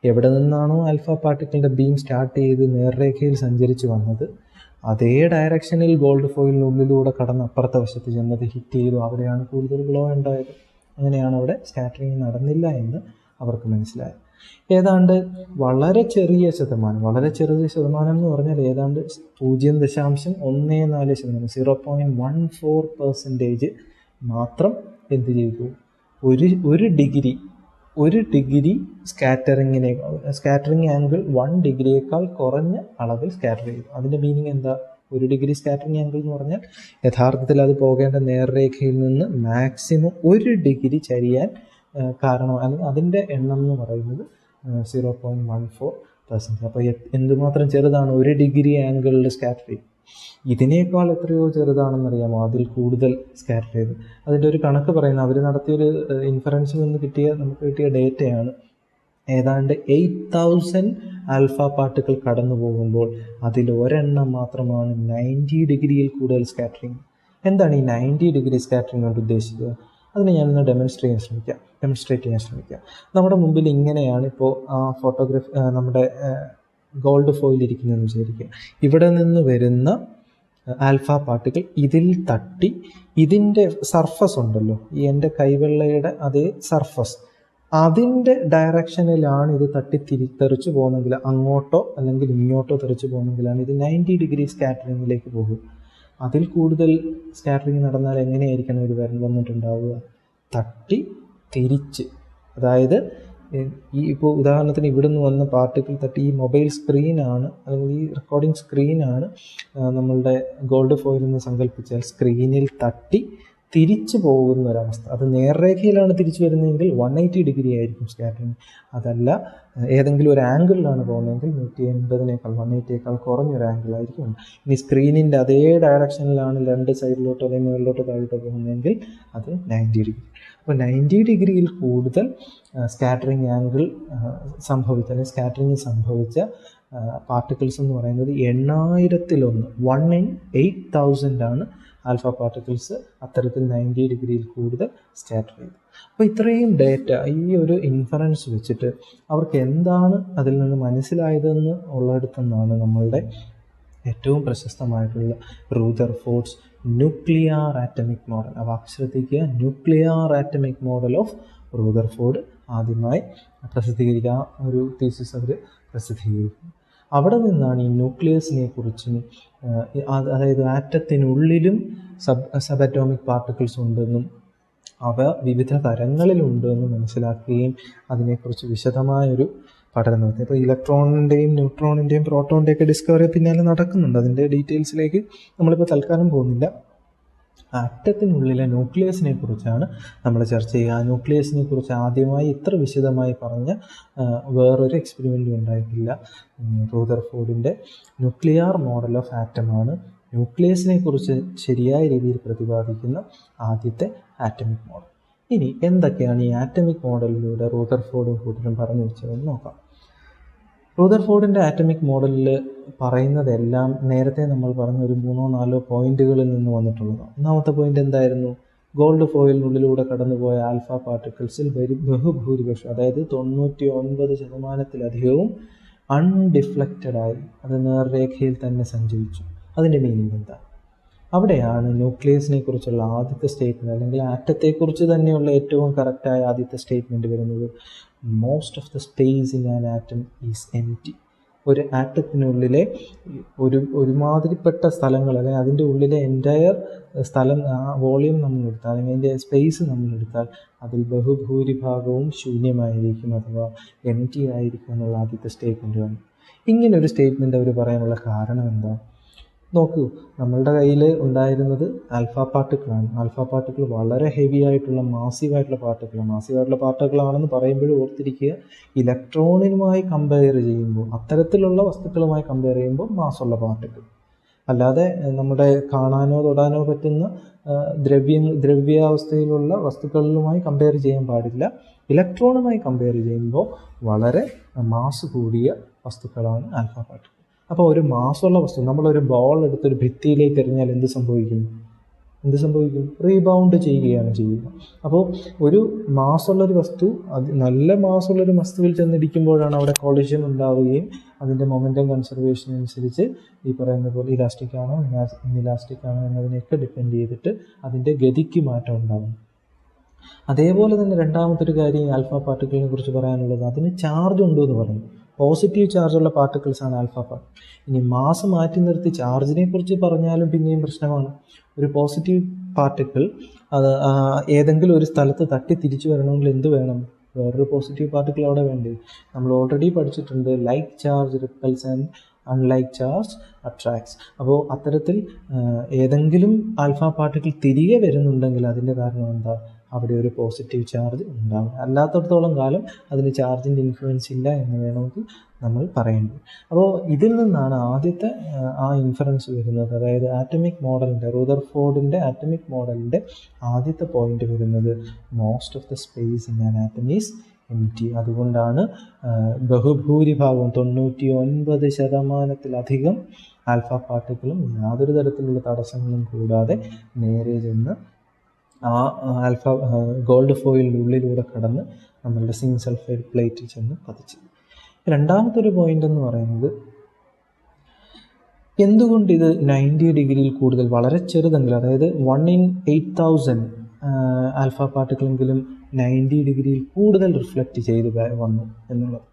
എവിടെ നിന്നാണോ ആൽഫ പാർട്ടിക്കിളിൻ്റെ ബീം സ്റ്റാർട്ട് ചെയ്ത് നേർരേഖയിൽ സഞ്ചരിച്ച് വന്നത്, അതേ ഡയറക്ഷനിൽ ഗോൾഡ് ഫോയിലിനുള്ളിലൂടെ കടന്ന് അപ്പുറത്തെ വശത്ത് ചെന്നത് ഹിറ്റ് ചെയ്തു. അവിടെയാണ് കൂടുതൽ ഗ്ലോ ഉണ്ടായത്. അങ്ങനെയാണ് അവിടെ സ്കാറ്ററിങ് നടന്നില്ല എന്ന് അവർക്ക് മനസ്സിലായത്. ഏതാണ്ട് വളരെ ചെറിയ ശതമാനം എന്ന് പറഞ്ഞാൽ ഏതാണ്ട് 0.14%, 0.14% മാത്രം എന്ത് ചെയ്തു? ഒരു ഡിഗ്രി സ്കാറ്ററിങ് ആംഗിൾ 1 ഡിഗ്രിയേക്കാൾ കുറഞ്ഞ അളവിൽ സ്കാറ്റർ ചെയ്തു. അതിൻ്റെ മീനിങ് എന്താ? 1 ഡിഗ്രി സ്കാറ്ററിങ് ആംഗിൾ എന്ന് പറഞ്ഞാൽ യഥാർത്ഥത്തിൽ അത് പോകേണ്ട നേർരേഖയിൽ നിന്ന് മാക്സിമം 1 ഡിഗ്രി ചരിയാൻ കാരണം, അല്ലെങ്കിൽ അതിൻ്റെ എണ്ണം എന്ന് പറയുന്നത് 0.14 പെർസെൻറ്റേജ്. അപ്പോൾ എന്തുമാത്രം ചെറുതാണ് 1 ഡിഗ്രി ആംഗിളിൽ സ്കാറ്റർ ചെയ്യും. ഇതിനേക്കാൾ എത്രയോ ചെറുതാണെന്നറിയാമോ അതിൽ കൂടുതൽ സ്കാറ്റർ ചെയ്ത്. അതിൻ്റെ ഒരു കണക്ക് പറയുന്നത് അവർ നടത്തിയൊരു ഇൻഫറൻസിൽ നിന്ന് നമുക്ക് കിട്ടിയ ഡേറ്റയാണ്. ഏതാണ്ട് 8000 ആൽഫ പാർട്ടിക്കിൾ കടന്നു പോകുമ്പോൾ അതിൽ ഒരെണ്ണം മാത്രമാണ് 90 ഡിഗ്രിയിൽ കൂടുതൽ സ്കാറ്ററിങ്. എന്താണ് ഈ 90 ഡിഗ്രി സ്കാറ്ററിങ് കൊണ്ട് ഉദ്ദേശിക്കുക? അതിനെ ഞാനൊന്ന് ഡെമോൺസ്ട്രേറ്റ് ചെയ്യാൻ ശ്രമിക്കാം. നമ്മുടെ മുമ്പിൽ ഇങ്ങനെയാണ് ഇപ്പോൾ നമ്മുടെ ഗോൾഡ് ഫോയിൽ ഇരിക്കുന്നതെന്ന് വിചാരിക്കുക. ഇവിടെ നിന്ന് വരുന്ന ആൽഫ പാർട്ടിക്കിൾ ഇതിൽ തട്ടി ഇതിൻ്റെ സർഫസ് ഉണ്ടല്ലോ, ഈ എൻ്റെ കൈവെള്ളയുടെ അതേ സർഫസ്, അതിൻ്റെ ഡയറക്ഷനിലാണ് ഇത് തെറിച്ച് പോകുന്നെങ്കിൽ, അങ്ങോട്ടോ അല്ലെങ്കിൽ ഇങ്ങോട്ടോ തെറിച്ച് പോകുന്നെങ്കിലാണ് ഇത് 90 ഡിഗ്രി സ്കാറ്ററിങ്ങിലേക്ക് പോകും. അതിൽ കൂടുതൽ സ്കാറ്ററിങ് നടന്നാൽ എങ്ങനെയായിരിക്കണം ഇത് വന്നിട്ടുണ്ടാവുക? തട്ടി തിരിച്ച്. അതായത് ഇപ്പോൾ ഉദാഹരണത്തിന് ഇവിടുന്ന് വന്ന പാർട്ടിക്കിൾ തട്ടി ഈ മൊബൈൽ സ്ക്രീനാണ് അല്ലെങ്കിൽ ഈ റെക്കോർഡിംഗ് സ്ക്രീനാണ് നമ്മളുടെ ഗോൾഡ് ഫോയിൽ എന്ന് സങ്കല്പിച്ചാൽ സ്ക്രീനിൽ തട്ടി തിരിച്ചു പോകുന്ന ഒരവസ്ഥ. അത് നേർരേഖയിലാണ് തിരിച്ചു വരുന്നതെങ്കിൽ 180 ഡിഗ്രി ആയിരിക്കും സ്കാറ്ററിങ്. അതല്ല ഏതെങ്കിലും ഒരു ആംഗിളിലാണ് പോകുന്നതെങ്കിൽ 180 കുറഞ്ഞൊരു ആംഗിളായിരിക്കും. ഇനി സ്ക്രീനിൻ്റെ അതേ ഡയറക്ഷനിലാണ് 2 സൈഡിലോട്ടോ അല്ലെങ്കിൽ മുകളിലോട്ടോ താഴോട്ടോ പോകുന്നതെങ്കിൽ അത് 90 ഡിഗ്രി. അപ്പോൾ 90 ഡിഗ്രിയിൽ കൂടുതൽ സ്കാറ്ററിങ് ആംഗിൾ സംഭവിച്ച പാർട്ടിക്കിൾസ് എന്ന് പറയുന്നത് 8000 1 in 8000 ആണ് ആൽഫ പാർട്ടിക്കിൾസ് അത്തരത്തിൽ 90 ഡിഗ്രിയിൽ കൂടുതൽ സ്കാറ്റർ ചെയ്തു. അപ്പോൾ ഇത്രയും ഡേറ്റ, ഈ ഒരു ഇൻഫറൻസ് വെച്ചിട്ട് അവർക്ക് എന്താണ് അതിൽ നിന്ന് മനസ്സിലായതെന്ന് ഉള്ളിടത്തുനിന്നാണ് നമ്മളുടെ ഏറ്റവും പ്രശസ്തമായിട്ടുള്ള റൂദർഫോർഡ്സ് ന്യൂക്ലിയർ ആറ്റമിക് മോഡൽ. അപ്പോൾ ശ്രദ്ധിക്കുക, nuclear atomic model of Rutherford ആദ്യമായി പ്രസിദ്ധീകരിക്കുക, ഒരു തീസിസ് അവർ പ്രസിദ്ധീകരിക്കുന്നു. അവിടെ നിന്നാണ് ഈ ന്യൂക്ലിയസിനെ കുറിച്ചും അതായത് ആറ്റത്തിനുള്ളിലും സബ് അറ്റോമിക് പാർട്ടിക്കിൾസ് ഉണ്ടെന്നും അവ വിവിധ തരങ്ങളിലുണ്ടെന്നും മനസ്സിലാക്കുകയും അതിനെക്കുറിച്ച് വിശദമായൊരു പഠനം നടത്തി. ഇപ്പോൾ ഇലക്ട്രോണിൻ്റെയും ന്യൂട്രോണിൻ്റെയും പ്രോട്ടോണിൻ്റെയൊക്കെ ഡിസ്കവറി പിന്നാലെ നടക്കുന്നുണ്ട്. അതിൻ്റെ ഡീറ്റെയിൽസിലേക്ക് നമ്മളിപ്പോൾ തൽക്കാലം പോകുന്നില്ല. ആറ്റത്തിനുള്ളിലെ ന്യൂക്ലിയസിനെ കുറിച്ചാണ് നമ്മൾ ചർച്ച ചെയ്യുക. ആ ന്യൂക്ലിയസിനെ കുറിച്ച് ആദ്യമായി ഇത്ര വിശദമായി പറഞ്ഞ വേറൊരു എക്സ്പെരിമെൻറ്റും ഉണ്ടായിട്ടില്ല. റൂദർഫോർഡിൻ്റെ ന്യൂക്ലിയർ മോഡൽ ഓഫ് ആറ്റമാണ് ന്യൂക്ലിയസിനെ കുറിച്ച് ശരിയായ രീതിയിൽ പ്രതിപാദിക്കുന്ന ആദ്യത്തെ ആറ്റമിക് മോഡൽ. ഇനി എന്തൊക്കെയാണ് ഈ ആറ്റമിക് മോഡലിലൂടെ റൂദർഫോർഡും കൂട്ടരും പറഞ്ഞു വെച്ചതെന്ന് നോക്കാം. റൂദർഫോർഡിൻ്റെ ആറ്റമിക് മോഡലിൽ പറയുന്നതെല്ലാം നേരത്തെ നമ്മൾ പറഞ്ഞ ഒരു 3-4 പോയിന്റുകളിൽ നിന്ന് വന്നിട്ടുള്ളതാണ്. ഒന്നാമത്തെ പോയിന്റ് എന്തായിരുന്നു? ഗോൾഡ് ഫോയിലിനുള്ളിലൂടെ കടന്നുപോയ ആൽഫ പാർട്ടിക്കിൾസിൽ ബഹുഭൂരിപക്ഷം, അതായത് 99%-ലധികവും അൺഡിഫ്ലക്റ്റഡായി അത് നേർരേഖയിൽ തന്നെ സഞ്ചരിച്ചു. അതിൻ്റെ മീനിങ് എന്താ? അവിടെയാണ് ന്യൂക്ലിയസിനെ കുറിച്ചുള്ള ആദ്യത്തെ സ്റ്റേറ്റ്മെൻറ്റ്, അല്ലെങ്കിൽ ആറ്റത്തെക്കുറിച്ച് തന്നെയുള്ള ഏറ്റവും കറക്റ്റായ ആദ്യത്തെ സ്റ്റേറ്റ്മെൻറ്റ് വരുന്നത്. Most of the space in an atom is empty. ഒരു ആറ്റത്തിനുള്ളിലെ ഒരുമാതിരിപ്പെട്ട സ്ഥലങ്ങൾ, അല്ലെങ്കിൽ അതിൻ്റെ ഉള്ളിലെ എൻറ്റയർ സ്ഥലം, ആ വോളിയം നമ്മളെടുത്താൽ അല്ലെങ്കിൽ അതിൻ്റെ സ്പേസ് നമ്മളെടുത്താൽ അതിൽ ബഹുഭൂരിഭാഗവും ശൂന്യമായിരിക്കും, അഥവാ എംപ്റ്റി ആയിരിക്കും എന്നുള്ള ആദ്യത്തെ സ്റ്റേറ്റ്മെൻറ്റ് വന്നു. ഇങ്ങനൊരു സ്റ്റേറ്റ്മെൻറ്റ് അവർ പറയാനുള്ള കാരണം എന്താ? നോക്കൂ, നമ്മളുടെ കയ്യിൽ ഉണ്ടായിരുന്നത് ആൽഫ പാർട്ടിക്കിളാണ്. ആൽഫ പാർട്ടിക്കിൾ വളരെ ഹെവി ആയിട്ടുള്ള മാസീവായിട്ടുള്ള പാർട്ടിക്കിളാണെന്ന് പറയുമ്പോഴും ഓർത്തിരിക്കുക, ഇലക്ട്രോണുമായി കമ്പയർ ചെയ്യുമ്പോൾ, അത്തരത്തിലുള്ള വസ്തുക്കളുമായി കമ്പയർ ചെയ്യുമ്പോൾ മാസ്സുള്ള പാർട്ടിക്കിൾ, അല്ലാതെ നമ്മുടെ കാണാനോ തൊടാനോ പറ്റുന്ന ദ്രവ്യാവസ്ഥയിലുള്ള വസ്തുക്കളുമായി കമ്പയർ ചെയ്യാൻ പാടില്ല. ഇലക്ട്രോണുമായി കമ്പയർ ചെയ്യുമ്പോൾ വളരെ മാസ് കൂടിയ വസ്തുക്കളാണ് ആൽഫ പാർട്ടിക്കിൾ. അപ്പോൾ ഒരു മാസമുള്ള വസ്തു, നമ്മളൊരു ബോൾ എടുത്തൊരു ഭിത്തിയിലേക്ക് എറിഞ്ഞാൽ എന്ത് സംഭവിക്കും? റീബൗണ്ട് ചെയ്യുകയാണ് ചെയ്യുക. അപ്പോൾ ഒരു മാസമുള്ളൊരു വസ്തു, നല്ല മാസമുള്ളൊരു വസ്തുവിൽ ചെന്നിരിക്കുമ്പോഴാണ് അവിടെ കൊളിഷൻ ഉണ്ടാവുകയും അതിൻ്റെ മൊമെൻറ്റം കൺസർവേഷൻ അനുസരിച്ച് ഈ പറയുന്ന പോലെ ഇലാസ്റ്റിക് ആണോ ഇൻഇലാസ്റ്റിക് ആണോ എന്നതിനെയൊക്കെ ഡിപ്പെൻഡ് ചെയ്തിട്ട് അതിൻ്റെ ഗതിക്ക് മാറ്റം ഉണ്ടാകും. അതേപോലെ തന്നെ രണ്ടാമത്തെ ഒരു കാര്യം ആൽഫ പാർട്ടിക്കിളിനെ കുറിച്ച് പറയാനുള്ളത്, അതിന് ചാർജ് ഉണ്ടോ എന്ന് പറഞ്ഞു. പോസിറ്റീവ് ചാർജുള്ള പാർട്ടിക്കിൾസാണ് ആൽഫ പാർട്ടിക്കിൾ. ഇനി മാസ് മാറ്റി നിർത്തി ചാർജിനെ കുറിച്ച് പറഞ്ഞാലും പിന്നെയും പ്രശ്നമാണ്. ഒരു പോസിറ്റീവ് പാർട്ടിക്കിൾ അത് ഏതെങ്കിലും ഒരു സ്ഥലത്ത് തട്ടി തിരിച്ചു വരണമെങ്കിൽ എന്ത് വേണം? വേറൊരു പോസിറ്റീവ് പാർട്ടിക്കിൾ അവിടെ വേണ്ടേ? നമ്മൾ ഓൾറെഡി പഠിച്ചിട്ടുണ്ട്, like charge repels and unlike charge attracts. അപ്പോൾ അത്തരത്തിൽ ഏതെങ്കിലും ആൽഫ പാർട്ടിക്കിൾ തിരികെ വരുന്നുണ്ടെങ്കിൽ അതിൻ്റെ കാരണം എന്താ? അവിടെ ഒരു പോസിറ്റീവ് ചാർജ് ഉണ്ടാകും. അല്ലാത്തടത്തോളം കാലം അതിന് ചാർജിൻ്റെ ഇൻഫ്ലുവൻസ് ഇല്ല എന്ന് വേണമെങ്കിൽ നമ്മൾ പറയേണ്ടത്. അപ്പോൾ ഇതിൽ നിന്നാണ് ആദ്യത്തെ ആ ഇൻഫറൻസ് വരുന്നത്. അതായത് ആറ്റമിക് മോഡലിൻ്റെ, റൂദർഫോർഡിൻ്റെ ആറ്റമിക് മോഡലിൻ്റെ ആദ്യത്തെ പോയിന്റ് വരുന്നത് most of the space in an atom is empty. അതുകൊണ്ടാണ് ബഹുഭൂരിഭാഗവും 99% ആൽഫ പാർട്ടിക്കിളും യാതൊരു തരത്തിലുള്ള തടസ്സങ്ങളും കൂടാതെ നേരെ ചെന്ന് ആ ആൽഫ ഗോൾഡ് ഫോയിലിനുള്ളിലൂടെ കടന്ന് നമ്മളുടെ സിങ്ക് സൾഫൈഡ് പ്ലേറ്റിൽ ചെന്ന് പതിച്ചു. രണ്ടാമത്തെ ഒരു പോയിന്റ് എന്ന് പറയുന്നത്, എന്തുകൊണ്ട് ഇത് 90 ഡിഗ്രിയിൽ കൂടുതൽ, വളരെ ചെറുതെങ്കിലും, അതായത് 1 in 8000 ആൽഫ പാർട്ടിക്കിളെങ്കിലും 90 ഡിഗ്രിയിൽ കൂടുതൽ റിഫ്ലക്റ്റ് ചെയ്ത് വന്നു എന്നുള്ളത്.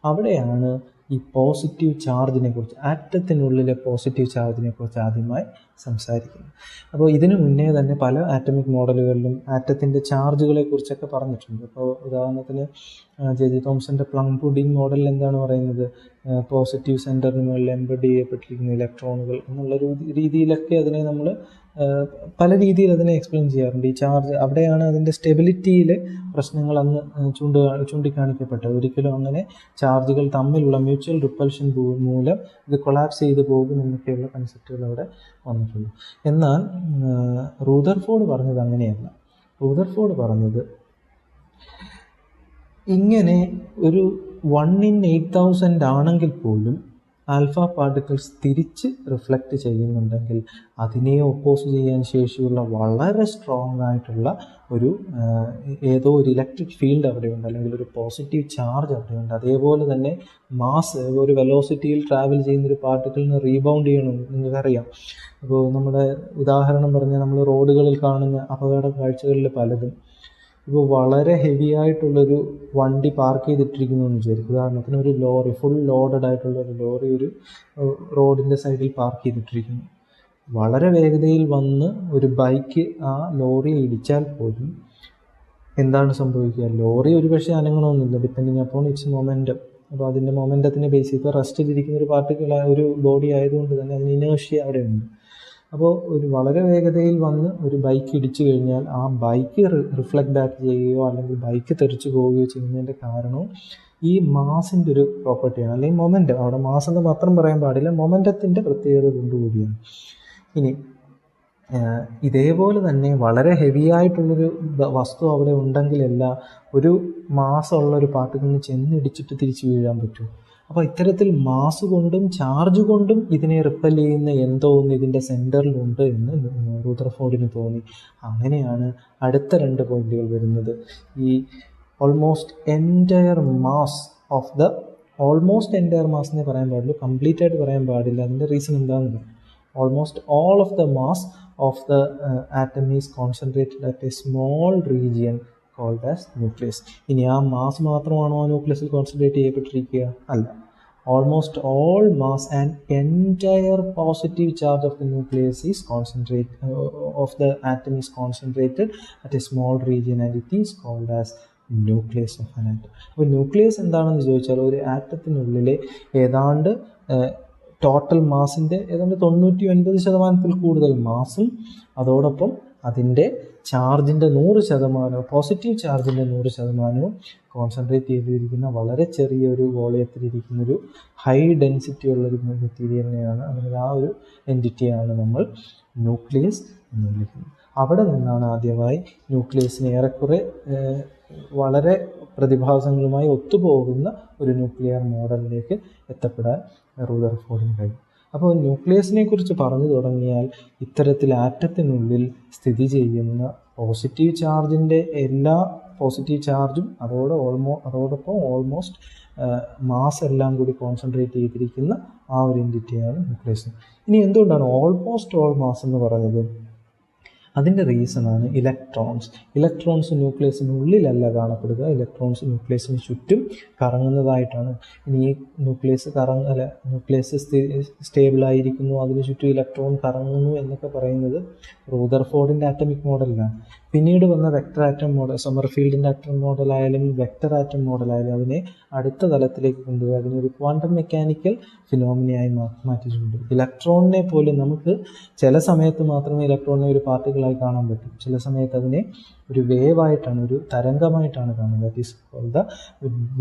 അവിടെയാണ് ഈ പോസിറ്റീവ് ചാർജിനെ കുറിച്ച്, ആറ്റത്തിനുള്ളിലെ പോസിറ്റീവ് ചാർജിനെ കുറിച്ച് ആദ്യമായി സംസാരിക്കുന്നത്. അപ്പോൾ ഇതിനു മുന്നേ തന്നെ പല ആറ്റമിക് മോഡലുകളിലും ആറ്റത്തിൻ്റെ ചാർജുകളെ കുറിച്ചൊക്കെ പറഞ്ഞിട്ടുണ്ട്. അപ്പോൾ ഉദാഹരണത്തിന് ജെ തോംസൻ്റെ പ്ലം പുഡിംഗ് മോഡലിൽ എന്താണ് പറയുന്നത്, പോസിറ്റീവ് സെൻറ്ററിന് മുകളിൽ എംബഡ് ചെയ്യപ്പെട്ടിരിക്കുന്ന ഇലക്ട്രോണുകൾ എന്നുള്ള രീതിയിലൊക്കെ അതിനെ നമ്മൾ പല രീതിയിൽ അതിനെ എക്സ്പ്ലെയിൻ ചെയ്യാറുണ്ട്. ഈ ചാർജ് അവിടെയാണ് അതിൻ്റെ സ്റ്റെബിലിറ്റിയിലെ പ്രശ്നങ്ങൾ അന്ന് ചൂണ്ടിക്കാണിക്കപ്പെട്ടത്. ഒരിക്കലും അങ്ങനെ ചാർജുകൾ തമ്മിലുള്ള മ്യൂച്വൽ റിപ്പൽഷൻ മൂലം ഇത് കൊളാപ്സ് ചെയ്ത് പോകും എന്നൊക്കെയുള്ള കൺസെപ്റ്റുകൾ അവിടെ വന്നിട്ടുണ്ട്. എന്നാൽ റൂദർഫോർഡ് പറഞ്ഞത് അങ്ങനെയല്ല. റൂദർഫോർഡ് പറഞ്ഞത് ഇങ്ങനെ ഒരു 1 in 8000 ആണെങ്കിൽ പോലും ആൽഫ പാർട്ടിക്കിൾസ് തിരിച്ച് റിഫ്ലക്റ്റ് ചെയ്യുന്നുണ്ടെങ്കിൽ അതിനെ ഒപ്പോസ് ചെയ്യാൻ ശേഷിയുള്ള വളരെ സ്ട്രോങ് ആയിട്ടുള്ള ഒരു ഏതോ ഒരു ഇലക്ട്രിക് ഫീൽഡ് അവിടെയുണ്ട്, അല്ലെങ്കിൽ ഒരു പോസിറ്റീവ് ചാർജ് അവിടെയുണ്ട്. അതേപോലെ തന്നെ മാസ്, ഒരു വെലോസിറ്റിയിൽ ട്രാവൽ ചെയ്യുന്നൊരു പാർട്ടിക്കിളിന് റീബൗണ്ട് ചെയ്യണം നിങ്ങൾക്കറിയാം. അപ്പോൾ നമ്മുടെ ഉദാഹരണം പറഞ്ഞാൽ നമ്മൾ റോഡുകളിൽ കാണുന്ന അപകട കാഴ്ചകളിൽ പലതും ഇപ്പോൾ വളരെ ഹെവി ആയിട്ടുള്ളൊരു വണ്ടി പാർക്ക് ചെയ്തിട്ടിരിക്കുന്നു എന്ന് വിചാരിക്കും. ഉദാഹരണത്തിന് ഒരു ലോറി, ഫുൾ ലോഡഡ് ആയിട്ടുള്ള ഒരു ലോറി ഒരു റോഡിൻ്റെ സൈഡിൽ പാർക്ക് ചെയ്തിട്ടിരിക്കുന്നു. വളരെ വേഗതയിൽ വന്ന് ഒരു ബൈക്ക് ആ ലോറിയെ ഇടിച്ചാൽ പോലും എന്താണ് സംഭവിക്കുക, ലോറി ഒരു പക്ഷേ അനങ്ങണമെന്നില്ല, ഡിപ്പെൻഡിങ് അപ്പോൺ ഇറ്റ്സ് മൊമെൻറ്റം. അപ്പോൾ അതിൻ്റെ മൊമെൻറ്റത്തിനെ ബേസ് ചെയ്ത് ഇപ്പോൾ റെസ്റ്റിലിരിക്കുന്ന ഒരു പാർട്ടിക്കിൾ, ഒരു ബോഡി ആയതുകൊണ്ട് തന്നെ അതിന് ഇനേർഷ്യ അവിടെ ഉണ്ട്. അപ്പോൾ ഒരു വളരെ വേഗതയിൽ വന്ന് ഒരു ബൈക്ക് ഇടിച്ചു കഴിഞ്ഞാൽ ആ ബൈക്ക് റിഫ്ലക്റ്റ് ബാക്ക് ചെയ്യുകയോ അല്ലെങ്കിൽ ബൈക്ക് തെറിച്ചു പോവുകയോ ചെയ്യുന്നതിൻ്റെ കാരണവും ഈ മാസിൻ്റെ ഒരു പ്രോപ്പർട്ടിയാണ്, അല്ലെങ്കിൽ മൊമെൻറ്റം. അവിടെ മാസ് എന്ന് മാത്രം പറയാൻ പാടില്ല, മൊമെൻറ്റത്തിൻ്റെ പ്രത്യേകത കൊണ്ടുകൂടിയാണ്. ഇനി ഇതേപോലെ തന്നെ വളരെ ഹെവി ആയിട്ടുള്ളൊരു വസ്തു അവിടെ ഉണ്ടെങ്കിലല്ല ഒരു മാസമുള്ളൊരു പാർട്ടിക്കിളിന് ചെന്നിടിച്ചിട്ട് തിരിച്ചു വീഴാൻ പറ്റും. അപ്പോൾ ഇത്തരത്തിൽ മാസ് കൊണ്ടും ചാർജ് കൊണ്ടും ഇതിനെ റിപ്പൽ ചെയ്യുന്ന എന്തോ ഒന്ന് ഇതിൻ്റെ സെൻറ്ററിലുണ്ട് എന്ന് റൂദർഫോർഡിന് തോന്നി. അങ്ങനെയാണ് അടുത്ത 2 പോയിന്റുകൾ വരുന്നത്. ഈ ഓൾമോസ്റ്റ് എൻറ്റയർ മാസ് എന്നേ പറയാൻ പാടുള്ളൂ, കംപ്ലീറ്റ് ആയിട്ട് പറയാൻ പാടില്ല. അതിൻ്റെ റീസൺ എന്താണെന്ന്, almost all of the mass of the atom is concentrated at a small region called as nucleus. ഇനി ആ മാസ് മാത്രമാണോ ആ ന്യൂക്ലിയസിൽ കോൺസെൻട്രേറ്റ് ചെയ്യപ്പെട്ടിരിക്കുക? അല്ല. Almost all mass and entire positive charge of the nucleus is of the atom is concentrated at a small region and it is called as nucleus of an atom. അപ്പോൾ nucleus എന്താണെന്ന് ചോദിച്ചാൽ ഒരു ആറ്റത്തിനുള്ളിലെ ഏതാണ്ട് total മാസിൻ്റെ ഏതാണ്ട് 99% കൂടുതൽ മാസും അതോടൊപ്പം അതിൻ്റെ ചാർജിൻ്റെ 100%, positive ചാർജിൻ്റെ 100% concentrate ചെയ്തിരിക്കുന്ന വളരെ ചെറിയൊരു വോളിയത്തിലിരിക്കുന്നൊരു ഹൈ ഡെൻസിറ്റി ഉള്ളൊരു മെറ്റീരിയലിനെയാണ്, അല്ലെങ്കിൽ ആ ഒരു എൻറ്റിറ്റിയാണ് നമ്മൾ ന്യൂക്ലിയസ് എന്ന് വിളിക്കുന്നത്. അവിടെ നിന്നാണ് ആദ്യമായി ന്യൂക്ലിയസിന് ഏറെക്കുറെ വളരെ പ്രതിഭാസങ്ങളുമായി ഒത്തുപോകുന്ന ഒരു ന്യൂക്ലിയർ മോഡലിലേക്ക് എത്തപ്പെടാൻ റൂദർഫോർഡിന് കഴിയും. അപ്പോൾ ന്യൂക്ലിയസിനെ കുറിച്ച് പറഞ്ഞു തുടങ്ങിയാൽ ഇത്തരത്തിൽ ആറ്റത്തിനുള്ളിൽ സ്ഥിതി ചെയ്യുന്ന പോസിറ്റീവ് ചാർജിൻ്റെ എല്ലാ പോസിറ്റീവ് ചാർജും അതോടൊപ്പം ഓൾമോസ്റ്റ് മാസ് എല്ലാം കൂടി കോൺസെൻട്രേറ്റ് ചെയ്തിരിക്കുന്ന ആ ഒരു എൻറ്റിറ്റിയാണ് ന്യൂക്ലിയസ്. ഇനി എന്തുകൊണ്ടാണ് ഓൾമോസ്റ്റ് ഓൾ മാസ് എന്ന് പറഞ്ഞത്? അതിൻ്റെ റീസണാണ് ഇലക്ട്രോൺസ് ന്യൂക്ലിയസിനുള്ളിലല്ല കാണപ്പെടുക, ഇലക്ട്രോൺസ് ന്യൂക്ലിയസിന് ചുറ്റും കറങ്ങുന്നതായിട്ടാണ്. ഇനി ഈ ന്യൂക്ലിയസ് സ്റ്റേബിളായിരിക്കുന്നു, അതിന് ചുറ്റും ഇലക്ട്രോൺ കറങ്ങുന്നു എന്നൊക്കെ പറയുന്നത് റൂദർഫോർഡിൻ്റെ ആറ്റമിക് മോഡലിലാണ്. പിന്നീട് വന്ന വെക്ടർ ആറ്റം മോഡൽ, സമ്മർഫീൽഡിൻ്റെ ആറ്റം മോഡലായാലും വെക്ടർ ആറ്റം മോഡലായാലും അതിനെ അടുത്ത തലത്തിലേക്ക് കൊണ്ടുപോയി അതിനൊരു ക്വാണ്ടം മെക്കാനിക്കൽ ഫിനോമിനയായി മാറ്റിയിട്ടുണ്ട്. ഇലക്ട്രോണിനെ പോലും നമുക്ക് ചില സമയത്ത് മാത്രമേ ഇലക്ട്രോണിനെ ഒരു പാർട്ടിക്കിൾ പാർട്ടിക്കിളായി കാണാൻ പറ്റും. ചില സമയത്ത് അതിനെ ഒരു വേവായിട്ടാണ്, ഒരു തരംഗമായിട്ടാണ് കാണുന്നത്. That is called the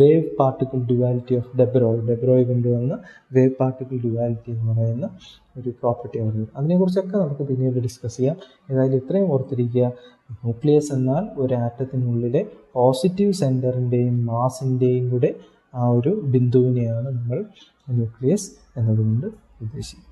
wave particle duality of de Broglie. De Broglie കൊണ്ടുവന്ന വേവ് പാർട്ടിക്കിൾ ഡ്യുവാലിറ്റി എന്ന് പറയുന്ന ഒരു പ്രോപ്പർട്ടി ആണ്. അതിനെക്കുറിച്ചൊക്കെ നമുക്ക് പിന്നീട് ഡിസ്കസ് ചെയ്യാം. ഏതായാലും ഇത്രയും ഓർത്തിരിക്കുക, ന്യൂക്ലിയസ് എന്നാൽ ഒരു ആറ്റത്തിനുള്ളിലെ പോസിറ്റീവ് സെൻറ്ററിൻ്റെയും മാസിൻ്റെയും കൂടെ ആ ഒരു ബിന്ദുവിനെയാണ് നമ്മൾ ന്യൂക്ലിയസ് എന്നതുകൊണ്ട് ഉദ്ദേശിക്കുന്നത്.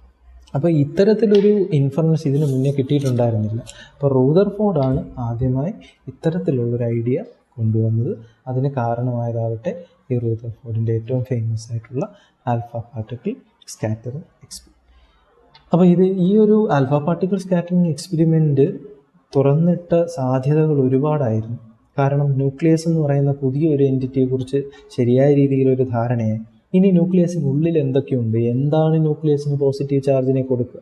അപ്പോൾ ഇത്തരത്തിലൊരു ഇൻഫർമേഷൻ ഇതിന് മുന്നേ കിട്ടിയിട്ടുണ്ടായിരുന്നില്ല. അപ്പോൾ റൂദർഫോർഡാണ് ആദ്യമായി ഇത്തരത്തിലുള്ളൊരു ഐഡിയ കൊണ്ടുവന്നത്. അതിന് കാരണമായതാവട്ടെ ഈ റൂദർഫോർഡിൻ്റെ ഏറ്റവും ഫേമസ് ആയിട്ടുള്ള ആൽഫ പാർട്ടിക്കിൾ സ്കാറ്ററിംഗ് എക്സ്പെരിമെൻറ്റ്. അപ്പോൾ ഈ ഒരു ആൽഫ പാർട്ടിക്കിൾ സ്കാറ്ററിംഗ് എക്സ്പെരിമെൻറ്റ് തുറന്നിട്ട സാധ്യതകൾ ഒരുപാടായിരുന്നു. കാരണം ന്യൂക്ലിയസ് എന്ന് പറയുന്ന പുതിയൊരു എൻറ്റിറ്റിയെക്കുറിച്ച് ശരിയായ രീതിയിലൊരു ധാരണയായി. ഇനി ന്യൂക്ലിയസിനുള്ളിൽ എന്തൊക്കെയുണ്ട്, എന്താണ് ന്യൂക്ലിയസിന് പോസിറ്റീവ് ചാർജിനെ കൊടുക്കുക,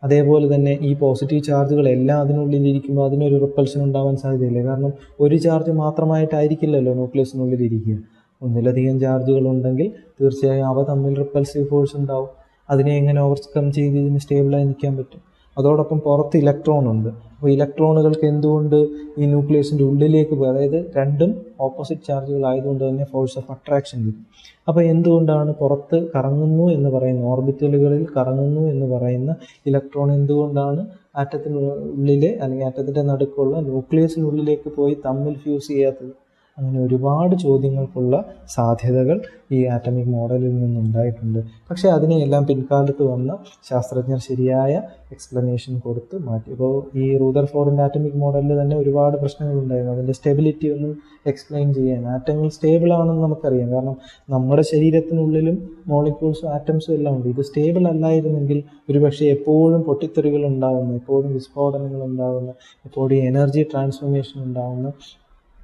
അതേപോലെ തന്നെ ഈ പോസിറ്റീവ് ചാർജുകളെല്ലാം അതിനുള്ളിലിരിക്കുമ്പോൾ അതിനൊരു റിപ്പൾഷൻ ഉണ്ടാവാൻ സാധ്യതയില്ല. കാരണം ഒരു ചാർജ് മാത്രമായിട്ടായിരിക്കില്ലല്ലോ ന്യൂക്ലിയസിനുള്ളിലിരിക്കുക. ഒന്നിലധികം ചാർജുകൾ ഉണ്ടെങ്കിൽ തീർച്ചയായും അവ തമ്മിൽ റിപ്പൾസീവ് ഫോഴ്സ് ഉണ്ടാവും. അതിനെ എങ്ങനെ ഓവർകം ചെയ്ത് ഇതിന് സ്റ്റേബിളായി നിൽക്കാൻ പറ്റും? അതോടൊപ്പം പുറത്ത് ഇലക്ട്രോൺ ഉണ്ട്. അപ്പോൾ ഇലക്ട്രോണുകൾക്ക് എന്തുകൊണ്ട് ഈ ന്യൂക്ലിയസിൻ്റെ ഉള്ളിലേക്ക് പോയി, അതായത് രണ്ടും ഓപ്പോസിറ്റ് ചാർജുകൾ ആയതുകൊണ്ട് തന്നെ ഫോഴ്സ് ഓഫ് അട്രാക്ഷൻ കിട്ടും. അപ്പോൾ എന്തുകൊണ്ടാണ് പുറത്ത് കറങ്ങുന്നു എന്ന് പറയുന്ന, ഓർബിറ്റലുകളിൽ കറങ്ങുന്നു എന്ന് പറയുന്ന ഇലക്ട്രോൺ എന്തുകൊണ്ടാണ് ആറ്റത്തിനുള്ളിലെ അല്ലെങ്കിൽ ആറ്റത്തിൻ്റെ നടുക്കുള്ള ന്യൂക്ലിയസിനുള്ളിലേക്ക് പോയി തമ്മിൽ ഫ്യൂസ് ചെയ്യാത്തത്? അങ്ങനെ ഒരുപാട് ചോദ്യങ്ങൾക്കുള്ള സാധ്യതകൾ ഈ ആറ്റമിക് മോഡലിൽ നിന്നുണ്ടായിട്ടുണ്ട്. പക്ഷേ അതിനെയെല്ലാം പിൻകാലത്ത് വന്ന ശാസ്ത്രജ്ഞർ ശരിയായ എക്സ്പ്ലനേഷൻ കൊടുത്ത് മാറ്റി. ഇപ്പോൾ ഈ റൂദർഫോർഡിൻ്റെ ആറ്റമിക് മോഡലിൽ തന്നെ ഒരുപാട് പ്രശ്നങ്ങളുണ്ടായിരുന്നു. അതിൻ്റെ സ്റ്റെബിലിറ്റി ഒന്നും എക്സ്പ്ലെയിൻ ചെയ്യാൻ, ആറ്റങ്ങൾ സ്റ്റേബിൾ ആണെന്ന് നമുക്കറിയാം. കാരണം നമ്മുടെ ശരീരത്തിനുള്ളിലും മോളിക്യൂൾസും ആറ്റംസും എല്ലാം ഉണ്ട്. ഇത് സ്റ്റേബിൾ അല്ലായിരുന്നെങ്കിൽ ഒരുപക്ഷെ എപ്പോഴും പൊട്ടിത്തെറികൾ ഉണ്ടാകുന്ന, എപ്പോഴും വിസ്ഫോടനങ്ങൾ ഉണ്ടാകുന്ന, എപ്പോഴും എനർജി ട്രാൻസ്ഫോർമേഷൻ ഉണ്ടാകുന്ന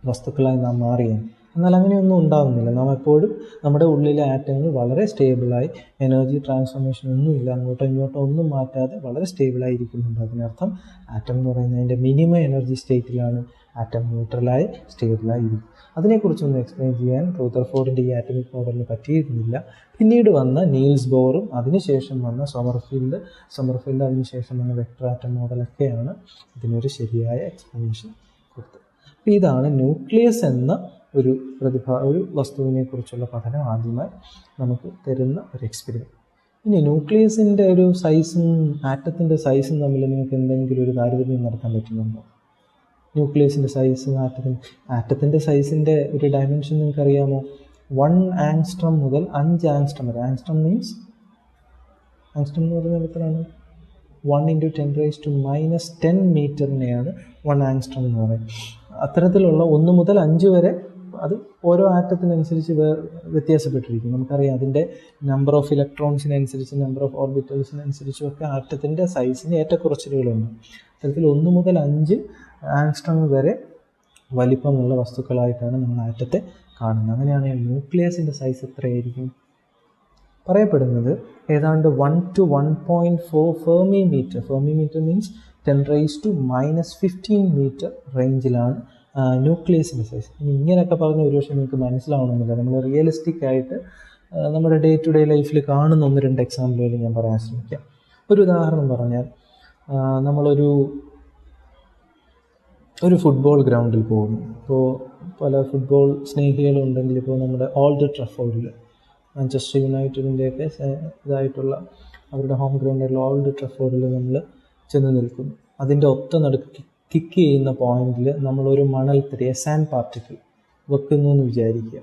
വസ്തുക്കളായി നാം മാറിയാണ്. എന്നാൽ അങ്ങനെയൊന്നും ഉണ്ടാകുന്നില്ല. നാം എപ്പോഴും നമ്മുടെ ഉള്ളിലെ ആറ്റങ്ങൾ വളരെ സ്റ്റേബിളായി, എനർജി ട്രാൻസ്ഫോർമേഷൻ ഒന്നുമില്ല, അങ്ങോട്ടോ ഇങ്ങോട്ടോ ഒന്നും മാറ്റാതെ വളരെ സ്റ്റേബിളായി ഇരിക്കുന്നുണ്ട്. അതിനർത്ഥം ആറ്റം എന്ന് പറയുന്നതിൻ്റെ മിനിമം എനർജി സ്റ്റേറ്റിലാണ് ആറ്റം ന്യൂട്രലായി സ്റ്റേബിളായി ഇരിക്കും. അതിനെക്കുറിച്ചൊന്നും എക്സ്പ്ലെയിൻ ചെയ്യാൻ റൂദർഫോർഡിൻ്റെ ഈ ആറ്റമിക് മോഡലിന് പറ്റിയിരുന്നില്ല. പിന്നീട് വന്ന നീൽസ് ബോറും അതിനുശേഷം വന്ന സൊമർഫീൽഡ് അതിനുശേഷം വന്ന വെക്ടർ ആറ്റം മോഡലൊക്കെയാണ് ഇതിനൊരു ശരിയായ എക്സ്പ്ലനേഷൻ കൊടുത്തത്. അപ്പോൾ ഇതാണ് ന്യൂക്ലിയസ് എന്ന ഒരു വസ്തുവിനെ കുറിച്ചുള്ള പഠനം ആദ്യമായി നമുക്ക് തരുന്ന ഒരു എക്സ്പെരിമെൻറ്റ്. ഇനി ന്യൂക്ലിയസിൻ്റെ ഒരു സൈസും ആറ്റത്തിൻ്റെ സൈസും തമ്മിൽ നിങ്ങൾക്ക് എന്തെങ്കിലും ഒരു താരതമ്യം നടത്താൻ പറ്റുന്നുണ്ടോ? ന്യൂക്ലിയസിൻ്റെ സൈസും ആറ്റത്തിൻ്റെ സൈസിൻ്റെ ഒരു ഡയമെൻഷൻ നിങ്ങൾക്ക് അറിയാമോ? 1 ആങ്സ്ട്രം മുതൽ 5 ആങ്സ്ട്രം വരെ. ആങ്സ്ട്രം എന്ന് പറയുന്നത് എത്രയാണ്? 1 × 10⁻⁻10 മീറ്ററിനെയാണ് 1 ആങ്സ്ട്രം എന്ന് പറയുന്നത്. അത്തരത്തിലുള്ള 1 മുതൽ 5 വരെ അത് ഓരോ ആറ്റത്തിനനുസരിച്ച് വ്യത്യാസപ്പെട്ടിരിക്കും. നമുക്കറിയാം അതിൻ്റെ നമ്പർ ഓഫ് ഇലക്ട്രോൺസിനനുസരിച്ച്, നമ്പർ ഓഫ് ഓർബിറ്റൽസിനനുസരിച്ചും ഒക്കെ ആറ്റത്തിൻ്റെ സൈസിന് ഏറ്റക്കുറച്ചിലുകളുണ്ട്. അത്തരത്തിൽ 1 മുതൽ 5 ആങ്സ്ട്രം വരെ വലിപ്പമുള്ള വസ്തുക്കളായിട്ടാണ് നമ്മൾ ആറ്റത്തെ കാണുന്നത്. അങ്ങനെയാണെങ്കിൽ ന്യൂക്ലിയസിൻ്റെ സൈസ് എത്രയായിരിക്കും? പറയപ്പെടുന്നത് ഏതാണ്ട് 1 to 1.4 fermi metre. Fermi metre means 10⁻⁻15 metre റേഞ്ചിലാണ് ന്യൂക്ലിയസിൻ്റെ സൈസ്. ഇനി ഇങ്ങനെയൊക്കെ പറഞ്ഞ ഒരുപക്ഷെ നിങ്ങൾക്ക് മനസ്സിലാവണമെന്നില്ല. നമ്മൾ റിയലിസ്റ്റിക് ആയിട്ട് നമ്മുടെ ഡേ ടു ഡേ ലൈഫിൽ കാണുന്ന 1-2 എക്സാമ്പിളുകൾ ഞാൻ പറയാൻ ശ്രമിക്കാം. ഒരു ഉദാഹരണം പറഞ്ഞാൽ, നമ്മളൊരു ഫുട്ബോൾ ഗ്രൗണ്ടിൽ പോകുന്നു. ഇപ്പോൾ പല ഫുട്ബോൾ സ്നേഹികളുണ്ടെങ്കിൽ, ഇപ്പോൾ നമ്മുടെ ഓൾഡ് ട്രഫോർഡിൽ, മാഞ്ചസ്റ്റർ യുണൈറ്റഡിൻ്റെയൊക്കെ ഇതായിട്ടുള്ള അവരുടെ ഹോം ഗ്രൗണ്ടായിട്ടുള്ള ഓൾഡ് ട്രഫോർഡിൽ നമ്മൾ ചെന്ന് നിൽക്കുന്നു. അതിൻ്റെ ഒത്ത നടുക്ക് കിക്ക് ചെയ്യുന്ന പോയിന്റിൽ നമ്മളൊരു മണൽത്തരി, സാൻഡ് പാർട്ടിക്കിൾ വെക്കുന്നു എന്ന് വിചാരിക്കുക.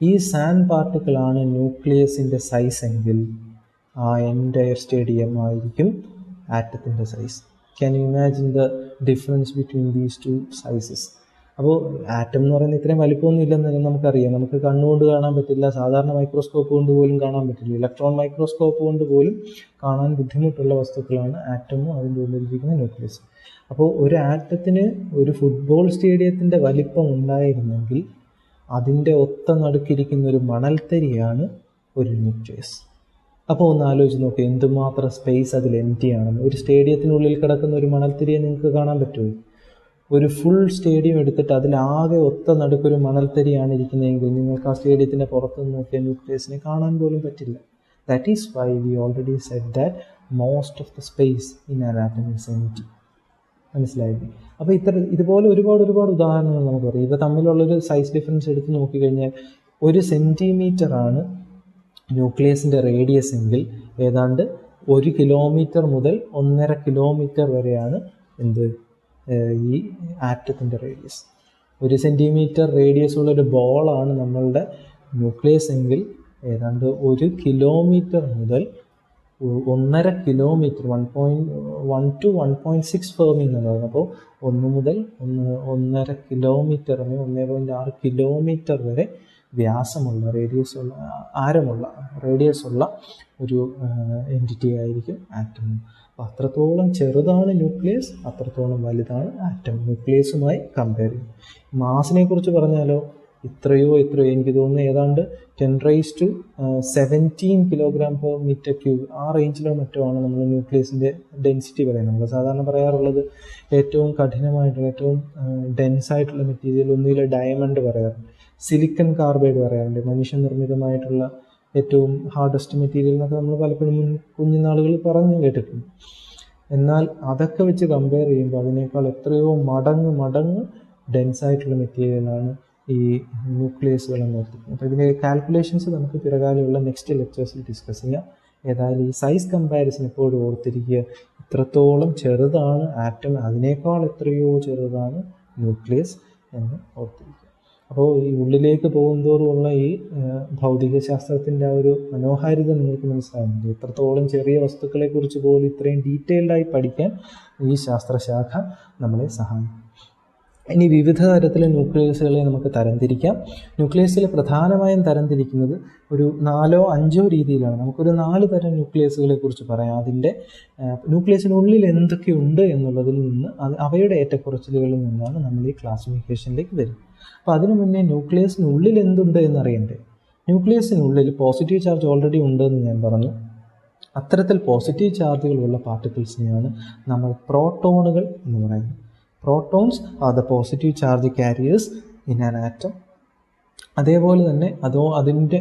ഈ സാൻഡ് പാർട്ടിക്കിളാണ് ന്യൂക്ലിയസിൻ്റെ സൈസ് എങ്കിൽ ആ എൻറ്റയർ സ്റ്റേഡിയം ആയിരിക്കും ആറ്റത്തിൻ്റെ size. Can you imagine the difference between these 2 sizes? അപ്പോൾ ആറ്റം എന്ന് പറയുന്നത് ഇത്രയും വലിപ്പമൊന്നും ഇല്ലെന്ന് നമുക്കറിയാം. നമുക്ക് കണ്ണുകൊണ്ട് കാണാൻ പറ്റില്ല, സാധാരണ മൈക്രോസ്കോപ്പ് കൊണ്ട് പോലും കാണാൻ പറ്റില്ല, ഇലക്ട്രോൺ മൈക്രോസ്കോപ്പ് കൊണ്ട് പോലും കാണാൻ ബുദ്ധിമുട്ടുള്ള വസ്തുക്കളാണ് ആറ്റമും അതിൻ്റെ ഉള്ളിലിരിക്കുന്ന ന്യൂക്ലിയസ്. അപ്പോൾ ഒരു ആറ്റത്തിന് ഒരു ഫുട്ബോൾ സ്റ്റേഡിയത്തിൻ്റെ വലിപ്പം ഉണ്ടായിരുന്നെങ്കിൽ അതിൻ്റെ ഒത്ത നടുക്കിരിക്കുന്ന ഒരു മണൽത്തരിയാണ് ഒരു ന്യൂക്ലിയസ്. അപ്പോൾ ഒന്ന് ആലോചിച്ച് നോക്കുക, എന്തുമാത്രം സ്പേസ് അതിൽ എംപ്റ്റി ആണെന്ന്. ഒരു സ്റ്റേഡിയത്തിനുള്ളിൽ കിടക്കുന്ന ഒരു മണൽത്തരിയെ നിങ്ങൾക്ക് കാണാൻ പറ്റുമോ? ഒരു ഫുൾ സ്റ്റേഡിയം എടുത്തിട്ട് അതിലാകെ ഒത്ത നടുക്കൊരു മണൽത്തരിയാണ് ഇരിക്കുന്നതെങ്കിൽ നിങ്ങൾക്ക് ആ സ്റ്റേഡിയത്തിൻ്റെ പുറത്ത് നോക്കിയ ന്യൂക്ലിയസിനെ കാണാൻ പോലും പറ്റില്ല. That is why we already said that most of the space in an atom is empty. മനസ്സിലായില്ലേ? അപ്പോൾ ഇതുപോലെ ഒരുപാട് ഉദാഹരണങ്ങൾ നമുക്ക് പറയാം. ഇവ തമ്മിലുള്ളൊരു സൈസ് ഡിഫറൻസ് എടുത്ത് നോക്കിക്കഴിഞ്ഞാൽ 1 സെൻറ്റിമീറ്ററാണ് ന്യൂക്ലിയസിൻ്റെ റേഡിയസ് എങ്കിൽ ഏതാണ്ട് 1 കിലോമീറ്റർ മുതൽ 1.5 കിലോമീറ്റർ വരെയാണ് ഈ ആറ്റത്തിൻ്റെ റേഡിയസ്. 1 സെൻറ്റിമീറ്റർ റേഡിയസ് ഉള്ളൊരു ബോളാണ് നമ്മളുടെ ന്യൂക്ലിയസ് എങ്കിൽ ഏതാണ്ട് 1 കിലോമീറ്റർ മുതൽ 1.5 കിലോമീറ്റർ 1.1 to 1.6 ഫെർമി എന്നുള്ളത്. അപ്പോൾ 1 മുതൽ 1.5 കിലോമീറ്റർ 1.6 കിലോമീറ്റർ വരെ വ്യാസമുള്ള ആരമുള്ള റേഡിയസ് ഉള്ള ഒരു എൻറ്റിറ്റി ആയിരിക്കും ആറ്റം. അപ്പോൾ അത്രത്തോളം ചെറുതാണ് ന്യൂക്ലിയസ്, അത്രത്തോളം വലുതാണ് ആറ്റം ന്യൂക്ലിയസുമായി കമ്പയർ ചെയ്യും. മാസിനെ കുറിച്ച് പറഞ്ഞാലോ ഇത്രയോ എനിക്ക് തോന്നുന്നു ഏതാണ്ട് 10⁻17 kg/m³, ആ റേഞ്ചിലോ മറ്റോ ആണ് നമ്മൾ ന്യൂക്ലിയസിൻ്റെ ഡെൻസിറ്റി പറയുന്നത്. നമ്മൾ സാധാരണ പറയാറുള്ളത് ഏറ്റവും കഠിനമായിട്ടുള്ള ഏറ്റവും ഡെൻസായിട്ടുള്ള മെറ്റീരിയൽ ഒന്നുകിൽ ഡയമണ്ട് പറയാറുണ്ട്, സിലിക്കൺ കാർബൈഡ് പറയാറുണ്ട്, മനുഷ്യനിർമ്മിതമായിട്ടുള്ള ഏറ്റവും ഹാർഡസ്റ്റ് മെറ്റീരിയൽ എന്നൊക്കെ നമ്മൾ പലപ്പോഴും കുഞ്ഞുനാളുകളിൽ പറഞ്ഞു കേട്ടിട്ടുണ്ട്. എന്നാൽ അതൊക്കെ വെച്ച് കമ്പയർ ചെയ്യുമ്പോൾ അതിനേക്കാൾ എത്രയോ മടങ്ങ് ഡെൻസായിട്ടുള്ള മെറ്റീരിയലാണ് ഈ ന്യൂക്ലിയസുകൾ എന്ന് ഓർത്തിരിക്കുന്നത്. അപ്പോൾ ഇതിൻ്റെ കാൽക്കുലേഷൻസ് നമുക്ക് പിറകാലമുള്ള നെക്സ്റ്റ് ലെക്ചേഴ്സിൽ ഡിസ്കസ് ചെയ്യാം. ഏതായാലും ഈ സൈസ് കമ്പാരിസൺ എപ്പോഴും ഓർത്തിരിക്കുക, ഇത്രത്തോളം ചെറുതാണ് ആറ്റം, അതിനേക്കാൾ എത്രയോ ചെറുതാണ് ന്യൂക്ലിയസ് എന്ന് ഓർത്തിരിക്കുക. അപ്പോൾ ഈ ഉള്ളിലേക്ക് പോകുന്തോറുമുള്ള ഈ ഭൗതികശാസ്ത്രത്തിൻ്റെ ആ ഒരു മനോഹാരിത നിങ്ങൾക്ക് മനസ്സിലാകുന്നുണ്ട്. ഇത്രത്തോളം ചെറിയ വസ്തുക്കളെക്കുറിച്ച് പോലും ഇത്രയും ഡീറ്റെയിൽഡായി പഠിക്കാൻ ഈ ശാസ്ത്രശാഖ നമ്മളെ സഹായിക്കും. ഇനി വിവിധ തരത്തിലെ ന്യൂക്ലിയസുകളെ നമുക്ക് തരംതിരിക്കാം. ന്യൂക്ലിയസിൽ പ്രധാനമായും തരംതിരിക്കുന്നത് ഒരു 4-5 രീതിയിലാണ്. നമുക്കൊരു 4 തരം ന്യൂക്ലിയസുകളെ കുറിച്ച് പറയാം. അതിൻ്റെ ന്യൂക്ലിയസിനുള്ളിൽ എന്തൊക്കെയുണ്ട് എന്നുള്ളതിൽ നിന്ന് അവയുടെ ഏറ്റക്കുറച്ചിലുകളിൽ നിന്നാണ് നമ്മൾ ഈ ക്ലാസിഫിക്കേഷനിലേക്ക് വരുന്നത്. അപ്പോൾ അതിനു മുന്നേ ന്യൂക്ലിയസിനുള്ളിൽ എന്തുണ്ട് എന്നറിയണ്ടേ? ന്യൂക്ലിയസിനുള്ളിൽ പോസിറ്റീവ് ചാർജ് ഓൾറെഡി ഉണ്ടെന്ന് ഞാൻ പറഞ്ഞു. അത്തരത്തിൽ പോസിറ്റീവ് ചാർജുകളുള്ള പാർട്ടിക്കിൾസിനെയാണ് നമ്മൾ പ്രോട്ടോണുകൾ എന്ന് പറയുന്നത്. Protons are the positive charge carriers in an atom. അതേപോലെ തന്നെ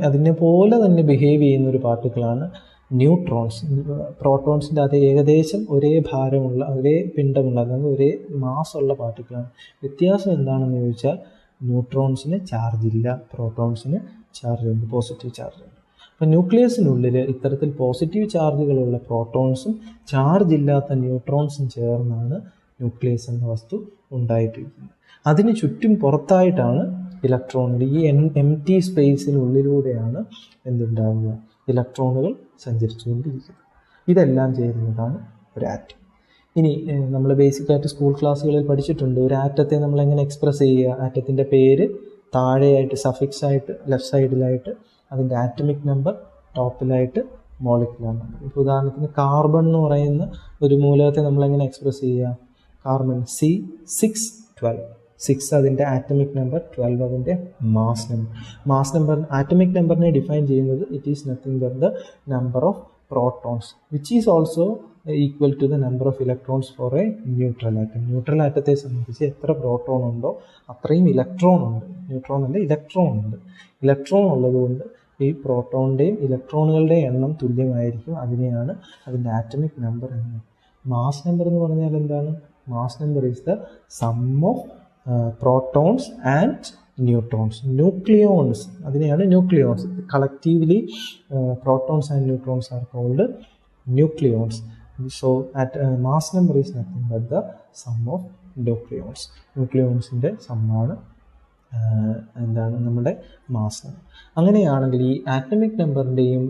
അതിനെ പോലെ തന്നെ ബിഹേവ് ചെയ്യുന്ന ഒരു പാർട്ടിക്കിളാണ് ന്യൂട്രോൺസ്. പ്രോട്ടോൺസിൻ്റെ അത് ഏകദേശം ഒരേ ഭാരമുള്ള ഒരേ പിണ്ഡമുള്ള അതായത് ഒരേ മാസ്സുള്ള പാർട്ടിക്കിളാണ്. വ്യത്യാസം എന്താണെന്ന് ചോദിച്ചാൽ ന്യൂട്രോൺസിന് ചാർജ് ഇല്ല, പ്രോട്ടോൺസിന് ചാർജ് ഉണ്ട്, പോസിറ്റീവ് ചാർജ് ഉണ്ട്. അപ്പോൾ ന്യൂക്ലിയസിനുള്ളിൽ ഇത്തരത്തിൽ പോസിറ്റീവ് ചാർജുകളുള്ള പ്രോട്ടോൺസും ചാർജ് ഇല്ലാത്ത ന്യൂട്രോൺസും ചേർന്നാണ് ന്യൂക്ലിയസ് എന്ന വസ്തു ഉണ്ടായിട്ടിരിക്കുന്നത്. അതിന് ചുറ്റും പുറത്തായിട്ടാണ് ഇലക്ട്രോണുകൾ. ഈ എംപ്റ്റി സ്പേസിനുള്ളിലൂടെയാണ് എന്തുണ്ടാവുക? ഇലക്ട്രോണുകൾ സഞ്ചരിച്ചുകൊണ്ടിരിക്കുന്നത്. ഇതെല്ലാം ചേരുന്നതാണ് ഒരു ആറ്റം. ഇനി നമ്മൾ ബേസിക്കായിട്ട് സ്കൂൾ ക്ലാസ്സുകളിൽ പഠിച്ചിട്ടുണ്ട്, ഒരു ആറ്റത്തെ നമ്മൾ എങ്ങനെ എക്സ്പ്രസ് ചെയ്യുക. ആറ്റത്തിൻ്റെ പേര് താഴെയായിട്ട് സഫിക്സ് ആയിട്ട് ലെഫ്റ്റ് സൈഡിലായിട്ട്, അതിൻ്റെ ആറ്റമിക് നമ്പർ ടോപ്പിലായിട്ട് മോളിക്കുലർ നമ്പർ. ഇപ്പോൾ ഉദാഹരണത്തിന് കാർബൺ എന്ന് പറയുന്ന ഒരു മൂലകത്തെ നമ്മളെങ്ങനെ എക്സ്പ്രസ് ചെയ്യുക? കാർബൺ C612, 6 അതിൻ്റെ ആറ്റമിക് നമ്പർ, 12 അതിൻ്റെ മാസ് നമ്പർ. ആറ്റമിക് നമ്പറിനെ ഡിഫൈൻ ചെയ്യുന്നത് it is nothing but the number of protons which is also equal to the number of electrons for a neutral atom. Neutral ആറ്റത്തെ സംബന്ധിച്ച് എത്ര proton ഉണ്ടോ അത്രയും electron ഉണ്ട്. ഇലക്ട്രോൺ ഉണ്ട്. ഇലക്ട്രോൺ ഉള്ളതുകൊണ്ട് ഈ പ്രോട്ടോണിൻ്റെയും ഇലക്ട്രോണുകളുടെയും എണ്ണം തുല്യമായിരിക്കും. അതിനെയാണ് അതിൻ്റെ ആറ്റമിക് നമ്പർ എന്ന്. മാസ് നമ്പർ എന്ന് പറഞ്ഞാൽ എന്താണ്? Mass number is the sum of protons and neutrons. Nucleons, അതിനെയാണ് nucleons. Collectively protons and neutrons are called nucleons. So mass number is nothing but the sum of nucleons. ന്യൂക്ലിയോൺസിൻ്റെ സമ്മാണ് എന്താണ് നമ്മുടെ mass number. അങ്ങനെയാണെങ്കിൽ ഈ ആറ്റമിക് നമ്പറിൻ്റെയും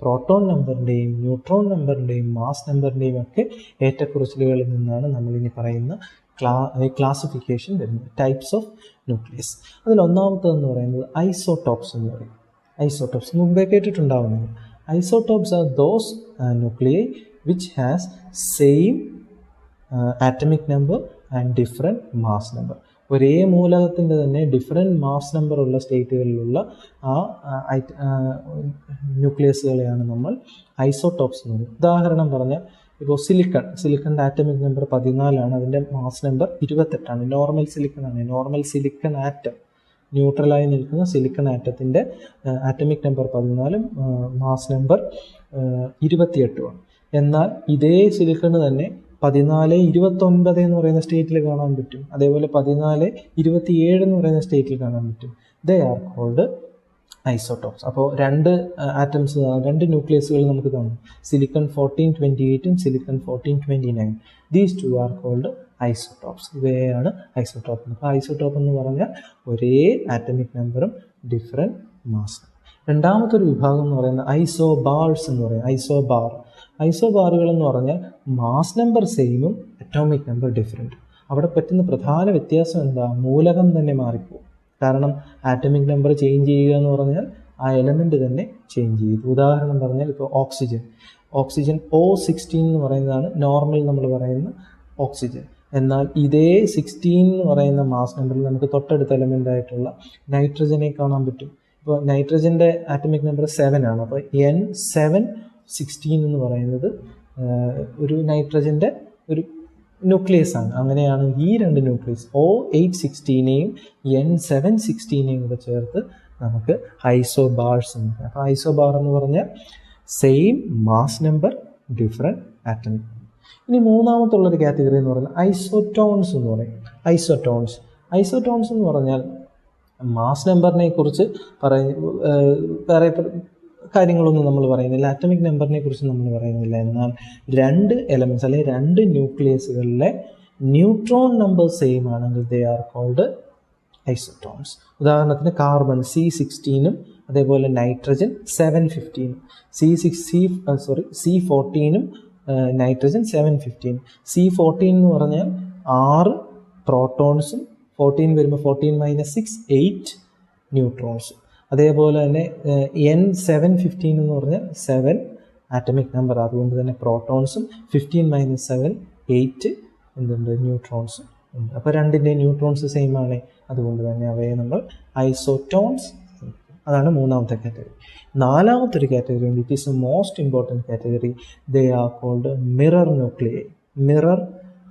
proton നമ്പറിൻ്റെയും neutron നമ്പറിൻ്റെയും മാസ് നമ്പറിൻ്റെയും ഒക്കെ ഏറ്റക്കുറച്ചിലുകളിൽ നിന്നാണ് നമ്മളിനി പറയുന്ന ക്ലാസിഫിക്കേഷൻ വരുന്നത്, ടൈപ്സ് ഓഫ് ന്യൂക്ലിയസ്. അതിലൊന്നാമത്തതെന്ന് പറയുന്നത് ഐസോടോപ്സ് എന്ന് പറയും. ഐസോടോപ്സ് മുമ്പേ കേട്ടിട്ടുണ്ടാവുന്നത്. Isotopes are those nuclei which has same atomic number and different mass number. ഒരേ മൂലകത്തിൻ്റെ തന്നെ ഡിഫറെൻറ്റ് മാസ് നമ്പർ ഉള്ള സ്റ്റേറ്റുകളിലുള്ള ആ ന്യൂക്ലിയസുകളെയാണ് നമ്മൾ ഐസോടോപ്സ് എന്ന് പറയുന്നത്. ഉദാഹരണം പറഞ്ഞാൽ ഇപ്പോൾ സിലിക്കണിൻ്റെ ആറ്റമിക് നമ്പർ 14 അതിൻ്റെ mass number 28. Normal silicon atom, ന്യൂട്രലായി നിൽക്കുന്ന സിലിക്കൺ ആറ്റത്തിൻ്റെ ആറ്റമിക് നമ്പർ 14, മാസ് നമ്പർ 28. എന്നാൽ ഇതേ സിലിക്കണ് തന്നെ 1429 എന്ന് പറയുന്ന സ്റ്റേറ്റിൽ കാണാൻ പറ്റും. അതേപോലെ 1427 എന്ന് പറയുന്ന സ്റ്റേറ്റിൽ കാണാൻ പറ്റും. They are called isotopes. അപ്പോൾ രണ്ട് ആറ്റംസ്, രണ്ട് ന്യൂക്ലിയസുകൾ നമുക്ക് തന്നു, silicon 1428 silicon 1429. These two are called isotopes. ഇവയാണ് ഐസോടോപ്പ്. അപ്പോൾ ഐസോടോപ്പ് എന്ന് പറഞ്ഞാൽ ഒരേ ആറ്റമിക് നമ്പറും ഡിഫറെൻറ്റ് മാസ്. രണ്ടാമത്തെ ഒരു വിഭാഗം എന്ന് പറയുന്നത് ഐസോബാർസ് എന്ന് പറയുന്നത്. ഐസോബാറുകൾ എന്ന് പറഞ്ഞാൽ മാസ് നമ്പർ സെയിമും അറ്റോമിക് നമ്പർ ഡിഫറെൻറ്റ്. അവിടെ പറ്റുന്ന പ്രധാന വ്യത്യാസം എന്താ? മൂലകം തന്നെ മാറിപ്പോകും. കാരണം ആറ്റമിക് നമ്പർ ചേഞ്ച് ചെയ്യുക എന്ന് പറഞ്ഞാൽ ആ എലമെൻറ്റ് തന്നെ ചേഞ്ച് ചെയ്തു. ഉദാഹരണം പറഞ്ഞാൽ ഇപ്പോൾ ഓക്സിജൻ O16 എന്ന് പറയുന്നതാണ് നോർമൽ നമ്മൾ പറയുന്ന ഓക്സിജൻ. എന്നാൽ ഇതേ 16 എന്ന് പറയുന്ന മാസ് നമ്പറിൽ നമുക്ക് തൊട്ടടുത്ത എലമെൻ്റ് ആയിട്ടുള്ള നൈട്രജനെ കാണാൻ പറ്റും. ഇപ്പോൾ നൈട്രജൻ്റെ ആറ്റമിക് നമ്പർ 7 ആണ്. അപ്പോൾ N716 എന്ന് പറയുന്നത് ഒരു നൈട്രജൻ്റെ ഒരു ന്യൂക്ലിയസ് ആണ്. അങ്ങനെയാണ് ഈ രണ്ട് ന്യൂക്ലിയസ് O816നെയും N716നെയും കൂടെ ചേർത്ത് നമുക്ക് ഐസോബാർസ് എന്ന് പറയാം. അപ്പോൾ ഐസോബാർ എന്ന് പറഞ്ഞാൽ same mass number different atomic. ഇനി മൂന്നാമത്തുള്ളൊരു കാറ്റഗറി എന്ന് പറഞ്ഞാൽ ഐസോടോൺസ് എന്ന് പറയും. ഐസോടോൺസ് എന്ന് പറഞ്ഞാൽ മാസ് നമ്പറിനെ കുറിച്ച് വേറെ കാര്യങ്ങളൊന്നും നമ്മൾ പറയുന്നില്ല, ആറ്റമിക് നമ്പറിനെ കുറിച്ച് നമ്മൾ പറയുന്നില്ല. എന്നാൽ രണ്ട് എലമെൻറ്റ്സ് അല്ലെങ്കിൽ രണ്ട് ന്യൂക്ലിയസുകളിലെ ന്യൂട്രോൺ നമ്പർ സെയിം ആണെങ്കിൽ ദേ ആർ കോൾഡ് ഐസോടോൺസ്. ഉദാഹരണത്തിന് കാർബൺ C16 അതേപോലെ നൈട്രജൻ 715, C14 നൈട്രജൻ 715. C14 എന്ന് പറഞ്ഞാൽ 6 പ്രോട്ടോൺസും 14 വരുമ്പോൾ 14 - 6 8 ന്യൂട്രോൺസും. അതേപോലെ തന്നെ N715 എന്ന് പറഞ്ഞാൽ 7 ആറ്റമിക് നമ്പർ, അതുകൊണ്ട് തന്നെ പ്രോട്ടോൺസും 15 - 7 8 എന്തുണ്ട് ന്യൂട്രോൺസും ഉണ്ട്. അപ്പോൾ രണ്ടിൻ്റെ ന്യൂട്രോൺസ് സെയിം ആണ്, അതുകൊണ്ട് തന്നെ അവയെ നമ്മൾ ഐസോടോൺസ്. അതാണ് മൂന്നാമത്തെ കാറ്റഗറി. നാലാമത്തെ ഒരു കാറ്റഗറി ഉണ്ട്, it is a most important category. They are called mirror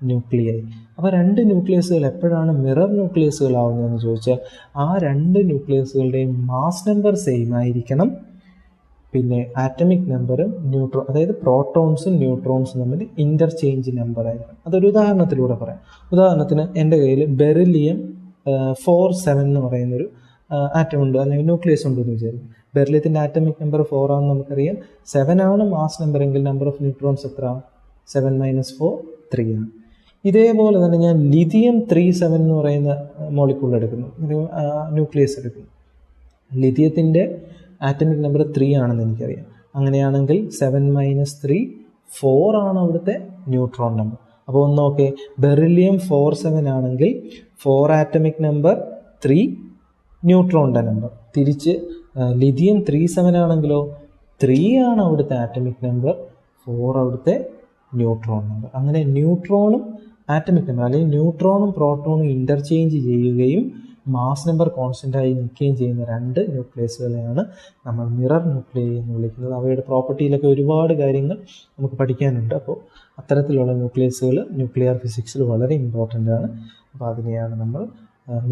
nuclei. അപ്പോൾ രണ്ട് ന്യൂക്ലിയസുകൾ എപ്പോഴാണ് മിറർ ന്യൂക്ലിയസുകളാവുന്നതെന്ന് ചോദിച്ചാൽ ആ രണ്ട് ന്യൂക്ലിയസുകളുടെയും മാസ് നമ്പർ സെയിം ആയിരിക്കണം, പിന്നെ ആറ്റമിക് നമ്പറും അതായത് പ്രോട്ടോൺസും ന്യൂട്രോൺസും തമ്മിൽ ഇൻ്റർചേഞ്ച് നമ്പർ ആയിരിക്കണം. അതൊരു ഉദാഹരണത്തിലൂടെ പറയാം. ഉദാഹരണത്തിന് എൻ്റെ കയ്യിൽ ബെറിലിയം 47 എന്ന് പറയുന്നൊരു ആറ്റം ഉണ്ട്, അല്ലെങ്കിൽ ന്യൂക്ലിയസ് ഉണ്ടെന്ന് വിചാരിക്കും. ബെറിലിയത്തിൻ്റെ ആറ്റമിക് നമ്പർ 4 ആണെന്ന് നമുക്കറിയാം. 7 ആണ് മാസ് നമ്പർ എങ്കിൽ നമ്പർ ഓഫ് ന്യൂട്രോൺസ് എത്ര? 7 - 4 3 ആണ്. ഇതേപോലെ തന്നെ ഞാൻ ലിഥിയം 37 എന്ന് പറയുന്ന മോളിക്യൂൾ എടുക്കുന്നു, ന്യൂക്ലിയസ് എടുക്കുന്നു. ലിഥിയത്തിൻ്റെ ആറ്റമിക് നമ്പർ 3 ആണെന്ന് എനിക്കറിയാം. അങ്ങനെയാണെങ്കിൽ 7 - 3 4 ആണ് അവിടുത്തെ ന്യൂട്രോൺ നമ്പർ. അപ്പോൾ ഒന്ന് നോക്കേ, ബെറിലിയം 47 ആണെങ്കിൽ 4 ആറ്റമിക് നമ്പർ 3 ന്യൂട്രോണിൻ്റെ നമ്പർ. തിരിച്ച് ലിഥിയം 37 ആണെങ്കിലോ 3 ആണ് അവിടുത്തെ ആറ്റമിക് നമ്പർ, 4 അവിടുത്തെ ന്യൂട്രോൺ നമ്പർ. അങ്ങനെ ന്യൂട്രോണും ആറ്റമിക് നമ്പർ അല്ലെങ്കിൽ ന്യൂട്രോണും പ്രോട്ടോണും ഇൻ്റർചേഞ്ച് ചെയ്യുകയും മാസ് നമ്പർ കോൺസ്റ്റൻ്റായി നിൽക്കുകയും ചെയ്യുന്ന രണ്ട് ന്യൂക്ലിയസുകളെയാണ് നമ്മൾ മിറർ ന്യൂക്ലിയൈ എന്ന് വിളിക്കുന്നത്. അവയുടെ പ്രോപ്പർട്ടിയിലൊക്കെ ഒരുപാട് കാര്യങ്ങൾ നമുക്ക് പഠിക്കാനുണ്ട്. അപ്പോൾ അത്തരത്തിലുള്ള ന്യൂക്ലിയസുകൾ ന്യൂക്ലിയർ ഫിസിക്സിൽ വളരെ ഇമ്പോർട്ടൻ്റ് ആണ്. അപ്പോൾ അതിനെയാണ് നമ്മൾ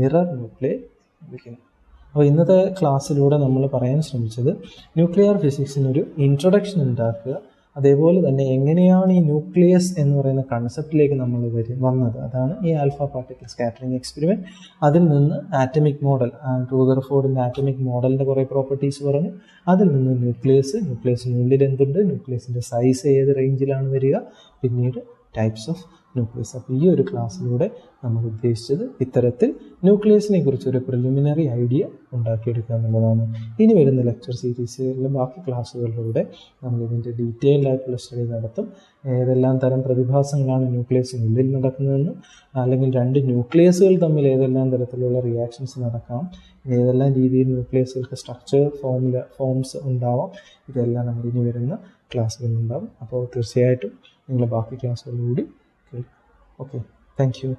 മിറർ ന്യൂക്ലിയൈ വിളിക്കുന്നത്. അപ്പോൾ ഇന്നത്തെ ക്ലാസ്സിലൂടെ നമ്മൾ പറയാൻ ശ്രമിച്ചത് ന്യൂക്ലിയർ ഫിസിക്സിനൊരു ഇൻട്രൊഡക്ഷൻ ഉണ്ടാക്കുക, അതേപോലെ തന്നെ എങ്ങനെയാണ് ഈ ന്യൂക്ലിയസ് എന്ന് പറയുന്ന കൺസെപ്റ്റിലേക്ക് നമ്മൾ വന്നത്, അതാണ് ഈ ആൽഫ പാർട്ടിക്കിൾ സ്കാറ്ററിംഗ് എക്സ്പെരിമെൻറ്റ്. അതിൽ നിന്ന് ആറ്റമിക് മോഡൽ, റൂദർഫോർഡിൻ്റെ ആറ്റമിക് മോഡലിൻ്റെ കുറേ പ്രോപ്പർട്ടീസ് പറഞ്ഞു. അതിൽ നിന്ന് ന്യൂക്ലിയസിനുള്ളിൽ എന്തുണ്ട്, ന്യൂക്ലിയസിൻ്റെ സൈസ് ഏത് റേഞ്ചിലാണ് വരിക, പിന്നീട് ടൈപ്സ് ഓഫ് ന്യൂക്ലിയസ്. അപ്പോൾ ഈ ഒരു ക്ലാസ്സിലൂടെ നമ്മൾ ഉദ്ദേശിച്ചത് ഇത്തരത്തിൽ ന്യൂക്ലിയസിനെ കുറിച്ചൊരു പ്രിലിമിനറി ഐഡിയ ഉണ്ടാക്കിയെടുക്കുക എന്നുള്ളതാണ്. ഇനി വരുന്ന ലെക്ചർ സീരീസിലെ ബാക്കി ക്ലാസ്സുകളിലൂടെ നമ്മൾ ഇതിൻ്റെ ഡീറ്റെയിൽഡ് ആയിട്ടുള്ള സ്റ്റഡി നടത്തും. ഏതെല്ലാം തരം പ്രതിഭാസങ്ങളാണ് ന്യൂക്ലിയസിനുള്ളിൽ നടക്കുന്നതെന്നും, അല്ലെങ്കിൽ രണ്ട് ന്യൂക്ലിയസുകൾ തമ്മിൽ ഏതെല്ലാം തരത്തിലുള്ള റിയാക്ഷൻസ് നടക്കാം, ഏതെല്ലാം രീതിയിൽ ന്യൂക്ലിയസുകൾക്ക് ഫോംസ് ഉണ്ടാവാം, ഇതെല്ലാം നമ്മൾ ഇനി വരുന്ന ക്ലാസ്സുകളിലുണ്ടാകും. അപ്പോൾ തീർച്ചയായിട്ടും നിങ്ങൾ ബാക്കി ക്ലാസ്സുകളിലൂടെ കേൾക്കും. Okay, thank you.